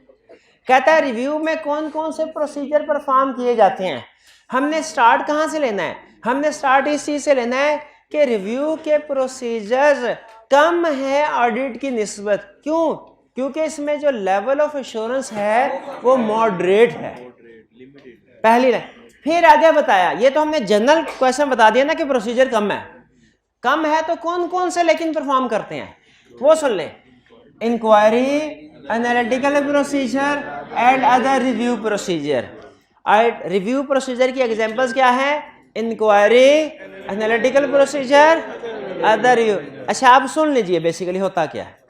कहता है रिव्यू में कौन कौन से प्रोसीजर परफॉर्म किए जाते हैं। हमने स्टार्ट कहां से लेना है? हमने स्टार्ट इस चीज से लेना है कि रिव्यू के प्रोसीजर्स कम है ऑडिट की निस्बत। क्यों? क्योंकि इसमें जो लेवल ऑफ एश्योरेंस है वो मॉडरेट है, पहली लाइन। फिर आगे बताया, ये तो हमने जनरल क्वेश्चन बता दिया ना कि प्रोसीजर कम है। कम है तो कौन कौन से लेकिन परफॉर्म करते हैं वो सुन ले। Inquiry, analytical procedure and other review procedure. Review procedure की एग्जांपल्स क्या है? Inquiry, analytical procedure, other review. अच्छा आप सुन लीजिए बेसिकली होता क्या है।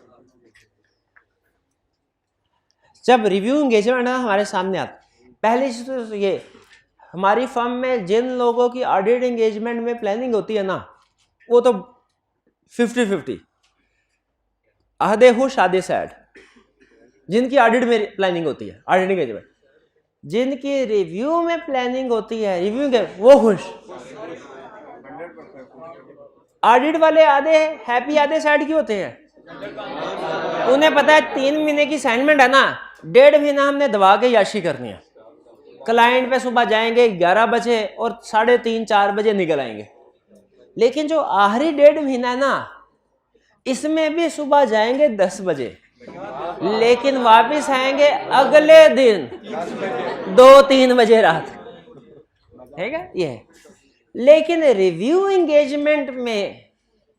जब रिव्यू एंगेजमेंट हमारे सामने आता, पहली चीज तो ये, हमारी फर्म में जिन लोगों की ऑडिट एंगेजमेंट में प्लानिंग होती है ना, वो तो 50-50, आधे खुश आधे सैड। जिनकी ऑडिट में प्लानिंग होती है, ऑडिट एंगेजमेंट, जिनकी रिव्यू में प्लानिंग होती है, रिव्यू के वो खुश। ऑडिट वाले आधे हैप्पी आधे सैड क्यों होते हैं? उन्हें पता है 3 महीने की असाइनमेंट है ना, 1.5 महीना हमने दबा के याशी करनी है। क्लाइंट पे सुबह जाएंगे 11 बजे और 3:30-4 बजे निकल आएंगे। लेकिन जो आखिरी 1.5 महीना है ना, इसमें भी सुबह जाएंगे 10 बजे, लेकिन वापस आएंगे अगले दिन 2-3 बजे रात। ठीक है ये है। लेकिन रिव्यू एंगेजमेंट में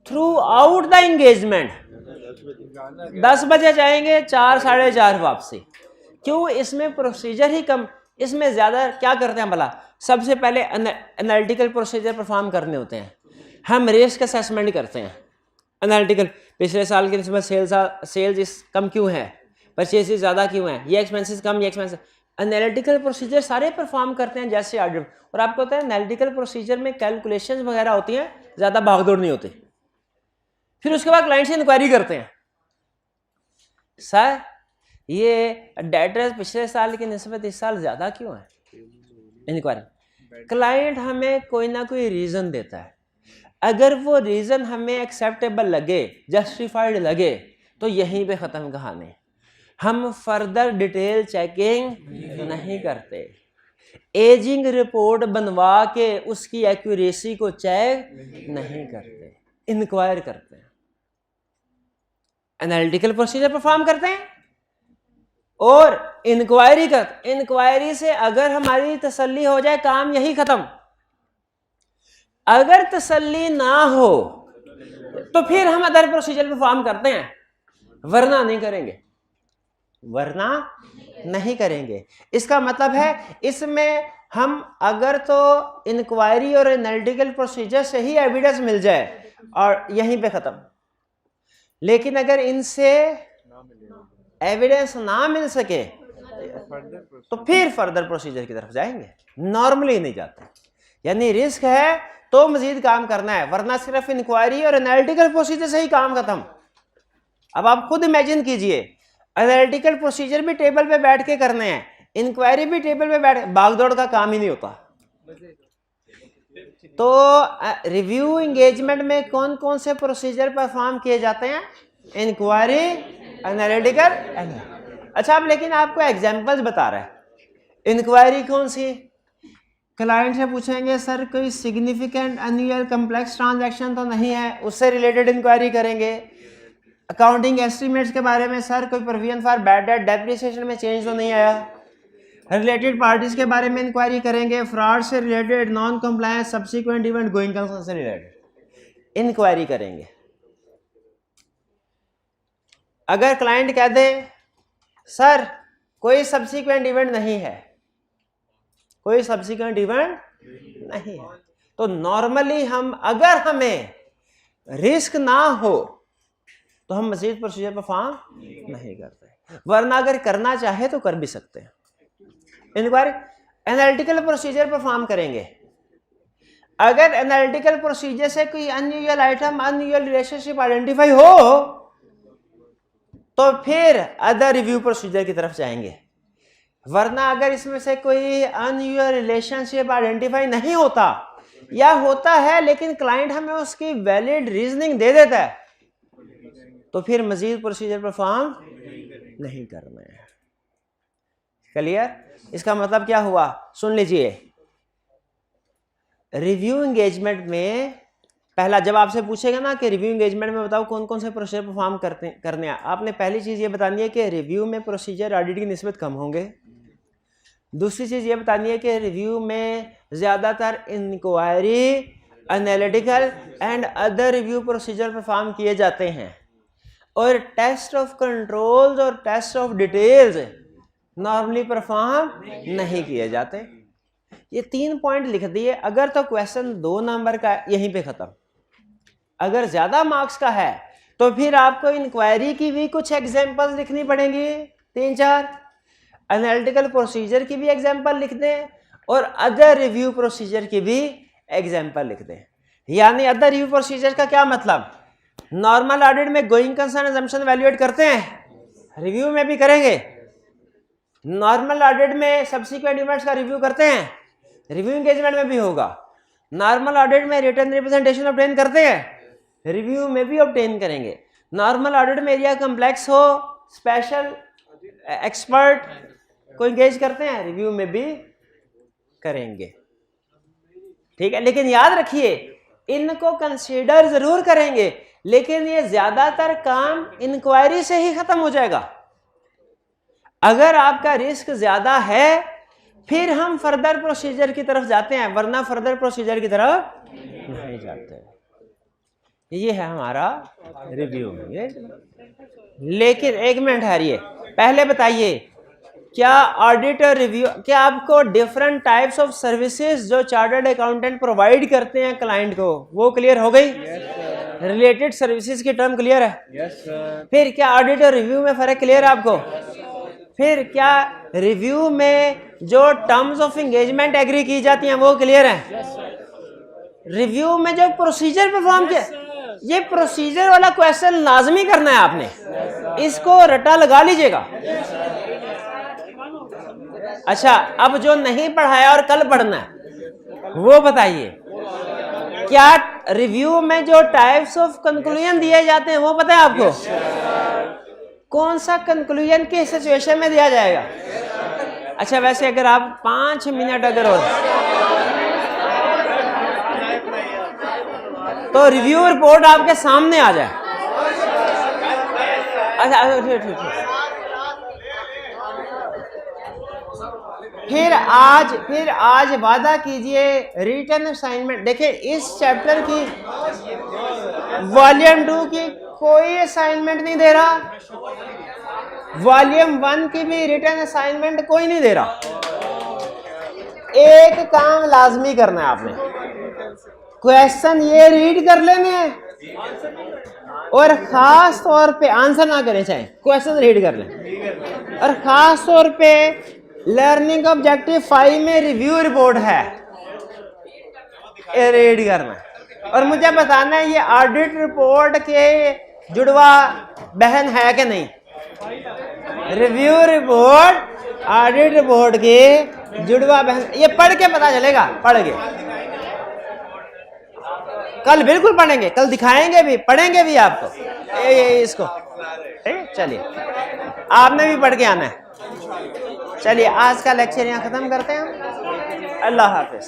थ्रू आउट द एंगेजमेंट 10 बजे जाएंगे, 4-4:30 वापसी। क्यों? इसमें प्रोसीजर ही कम, इसमें ज्यादा क्या करते हैं भला? सबसे पहले एनालिटिकल प्रोसीजर परफॉर्म करने होते हैं। हम रिस्क असेसमेंट करते हैं एनालिटिकल, पिछले साल की निस्बत सेल्स कम क्यों है, परचेजेस ज़्यादा क्यों है, ये एक्सपेंसेस कम, ये एक्सपेंसेस, एनालिटिकल प्रोसीजर सारे परफॉर्म करते हैं जैसे ऑडिट। और आपको पता है एनालिटिकल प्रोसीजर में कैलकुलेशंस वगैरह होती हैं, ज़्यादा भागदौड़ नहीं होती। फिर उसके बाद क्लाइंट से इंक्वायरी करते हैं, सर ये डेटर्स पिछले साल की निस्बत इस साल ज़्यादा क्यों है, इंक्वायरी। क्लाइंट हमें कोई ना कोई रीज़न देता है, अगर वो रीज़न हमें एक्सेप्टेबल लगे, जस्टिफाइड लगे, तो यहीं पे ख़त्म कहानी। हम फर्दर डिटेल चेकिंग नहीं करते, एजिंग रिपोर्ट बनवा के उसकी एक्यूरेसी को चेक नहीं करते, इंक्वायर करते हैं, एनालिटिकल प्रोसीजर परफॉर्म करते हैं और इंक्वायरी करते। इंक्वायरी से अगर हमारी तसल्ली हो जाए, काम यही खत्म। अगर तसल्ली ना हो तो फिर हम अदर प्रोसीजर परफॉर्म करते हैं, वरना नहीं करेंगे, वरना नहीं करेंगे। इसका मतलब है इसमें हम अगर तो इंक्वायरी और एनालिटिकल प्रोसीजर से ही एविडेंस मिल जाए और यहीं पे खत्म, लेकिन अगर इनसे एविडेंस ना मिल सके तो फिर फर्दर प्रोसीजर की तरफ जाएंगे, नॉर्मली नहीं जाते। यानी रिस्क है तो मजीद काम करना है, वरना सिर्फ इंक्वायरी और एनालिटिकल प्रोसीजर से ही काम खत्म। अब आप खुद इमेजिन कीजिए, एनालिटिकल प्रोसीजर भी टेबल पे बैठ के करने हैं, इंक्वायरी भी टेबल पे बैठ, भागदौड़ का काम ही नहीं होता। तो रिव्यू एंगेजमेंट में कौन कौन से प्रोसीजर परफॉर्म किए जाते हैं, इंक्वायरी, एनालिटिकल। अच्छा, अब लेकिन आपको एग्जांपल्स बता रहा है। इंक्वायरी कौन सी, क्लाइंट से पूछेंगे सर कोई सिग्निफिकेंट एनुअल कम्प्लेक्स ट्रांजैक्शन तो नहीं है, उससे रिलेटेड इंक्वायरी करेंगे। अकाउंटिंग एस्टिमेट्स के बारे में, सर कोई provision for bad debt depreciation में चेंज तो नहीं आया। रिलेटेड पार्टीज के बारे में इंक्वायरी करेंगे, फ्रॉड से related, non compliance, subsequent event, going concern से रिलेटेड इंक्वायरी करेंगे। अगर क्लाइंट कह दे सर कोई सब्सिक्वेंट इवेंट नहीं है, कोई सब्सिक्वेंट इवेंट नहीं है, तो नॉर्मली हम, अगर हमें रिस्क ना हो तो हम मजीद प्रोसीजर परफॉर्म नहीं करते, वरना अगर करना चाहे तो कर भी सकते हैं। इंक्वायरी, एनालिटिकल प्रोसीजर परफॉर्म करेंगे। अगर एनालिटिकल प्रोसीजर से कोई unusual item, unusual relationship identify हो तो फिर अदर रिव्यू प्रोसीजर की तरफ जाएंगे, वरना अगर इसमें से कोई अनयूजुअल रिलेशनशिप आइडेंटिफाई नहीं होता, या होता है लेकिन क्लाइंट हमें उसकी वैलिड रीजनिंग दे देता है, तो फिर मजीद प्रोसीजर परफॉर्म नहीं करना है। क्लियर? इसका मतलब क्या हुआ, सुन लीजिए। रिव्यू एंगेजमेंट में पहला, जब आपसे पूछेगा ना कि रिव्यू एंगेजमेंट में बताओ कौन कौन से प्रोसीजर परफॉर्म करने हैं, आपने पहली चीज ये बतानी है कि रिव्यू में प्रोसीजर ऑडिट की निस्बत कम होंगे। दूसरी चीज ये बतानी है कि रिव्यू में ज्यादातर inquiry, analytical and other review procedure perform किए जाते हैं, और टेस्ट ऑफ कंट्रोल्स और test of details normally perform नहीं किए जाते। ये 3 पॉइंट लिख दिए। अगर तो क्वेश्चन 2 नंबर का यहीं पे खत्म। अगर ज्यादा मार्क्स का है तो फिर आपको इंक्वायरी की भी कुछ एग्जांपल्स लिखनी पड़ेंगी, 3-4, एनालिटिकल प्रोसीजर की भी एग्जांपल लिख दें, और अदर रिव्यू प्रोसीजर की भी एग्जांपल लिख दें। यानी अदर रिव्यू प्रोसीजर का क्या मतलब, नॉर्मल ऑडिट में गोइंग कंसर्न अजम्पशन वैल्यूएट करते हैं, रिव्यू में भी करेंगे। नॉर्मल ऑडिट में सब्सिक्वेंट इवेंट्स का रिव्यू करते हैं, रिव्यू एंगेजमेंट में भी होगा। नॉर्मल ऑडिट में रिटर्न रिप्रेजेंटेशन ऑब्टेन करते हैं, रिव्यू में भी ऑब्टेन करेंगे। नॉर्मल ऑडिट में एरिया कम्प्लेक्स हो, स्पेशल एक्सपर्ट को एंगेज करते हैं, रिव्यू में भी करेंगे। ठीक है, लेकिन याद रखिए इनको कंसीडर जरूर करेंगे, लेकिन ये ज्यादातर काम इंक्वायरी से ही खत्म हो जाएगा। अगर आपका रिस्क ज्यादा है फिर हम फर्दर प्रोसीजर की तरफ जाते हैं, वरना फर्दर प्रोसीजर की तरफ नहीं जाते। ये है हमारा रिव्यू। लेकिन एक मिनट ठहरिए, पहले बताइए क्या ऑडिट और रिव्यू, क्या आपको डिफरेंट टाइप्स ऑफ सर्विसेज जो चार्टर्ड अकाउंटेंट प्रोवाइड करते हैं क्लाइंट को वो क्लियर हो गई? रिलेटेड सर्विसेज की टर्म क्लियर है? Yes sir. फिर क्या ऑडिट और रिव्यू में फर्क क्लियर है आपको? फिर क्या रिव्यू में जो टर्म्स ऑफ एंगेजमेंट एग्री की जाती हैं वो क्लियर है? रिव्यू में जो प्रोसीजर परफॉर्म किया, ये प्रोसीजर वाला क्वेश्चन लाजमी करना है आपने, इसको रटा लगा लीजिएगा। अच्छा, अब जो नहीं पढ़ाया और कल पढ़ना है वो बताइए। क्या रिव्यू में जो टाइप्स ऑफ कंक्लूजन दिए जाते हैं वो पता है आपको? कौन सा कंक्लूजन किस सिचुएशन में दिया जाएगा? अच्छा, वैसे अगर आप 5 मिनट अगर हो तो रिव्यू रिपोर्ट आपके सामने आ जाए। अच्छा, ठीक। फिर आज वादा कीजिए रिटन असाइनमेंट। देखिए, इस चैप्टर की वॉल्यूम 2 की कोई असाइनमेंट नहीं दे रहा, वॉल्यूम 1 की भी रिटन असाइनमेंट कोई नहीं दे रहा। एक काम लाजमी करना है आपने, क्वेश्चन ये रीड कर लेने हैं और खास तौर पे आंसर ना करें, चाहे क्वेश्चन रीड कर लें। और खास तौर पे लर्निंग ऑब्जेक्टिव 5 में रिव्यू रिपोर्ट है, ये रीड करना है और मुझे बताना है ये ऑडिट रिपोर्ट के जुड़वा बहन है कि नहीं। रिव्यू रिपोर्ट ऑडिट रिपोर्ट के जुड़वा बहन, ये पढ़ के पता चलेगा, पढ़ के। कल बिल्कुल पढ़ेंगे, कल दिखाएंगे भी, पढ़ेंगे भी आपको ये इसको। ठीक, चलिए आपने भी पढ़ के आना है। चलिए आज का लेक्चर यहाँ खत्म करते हैं। अल्लाह हाफिज।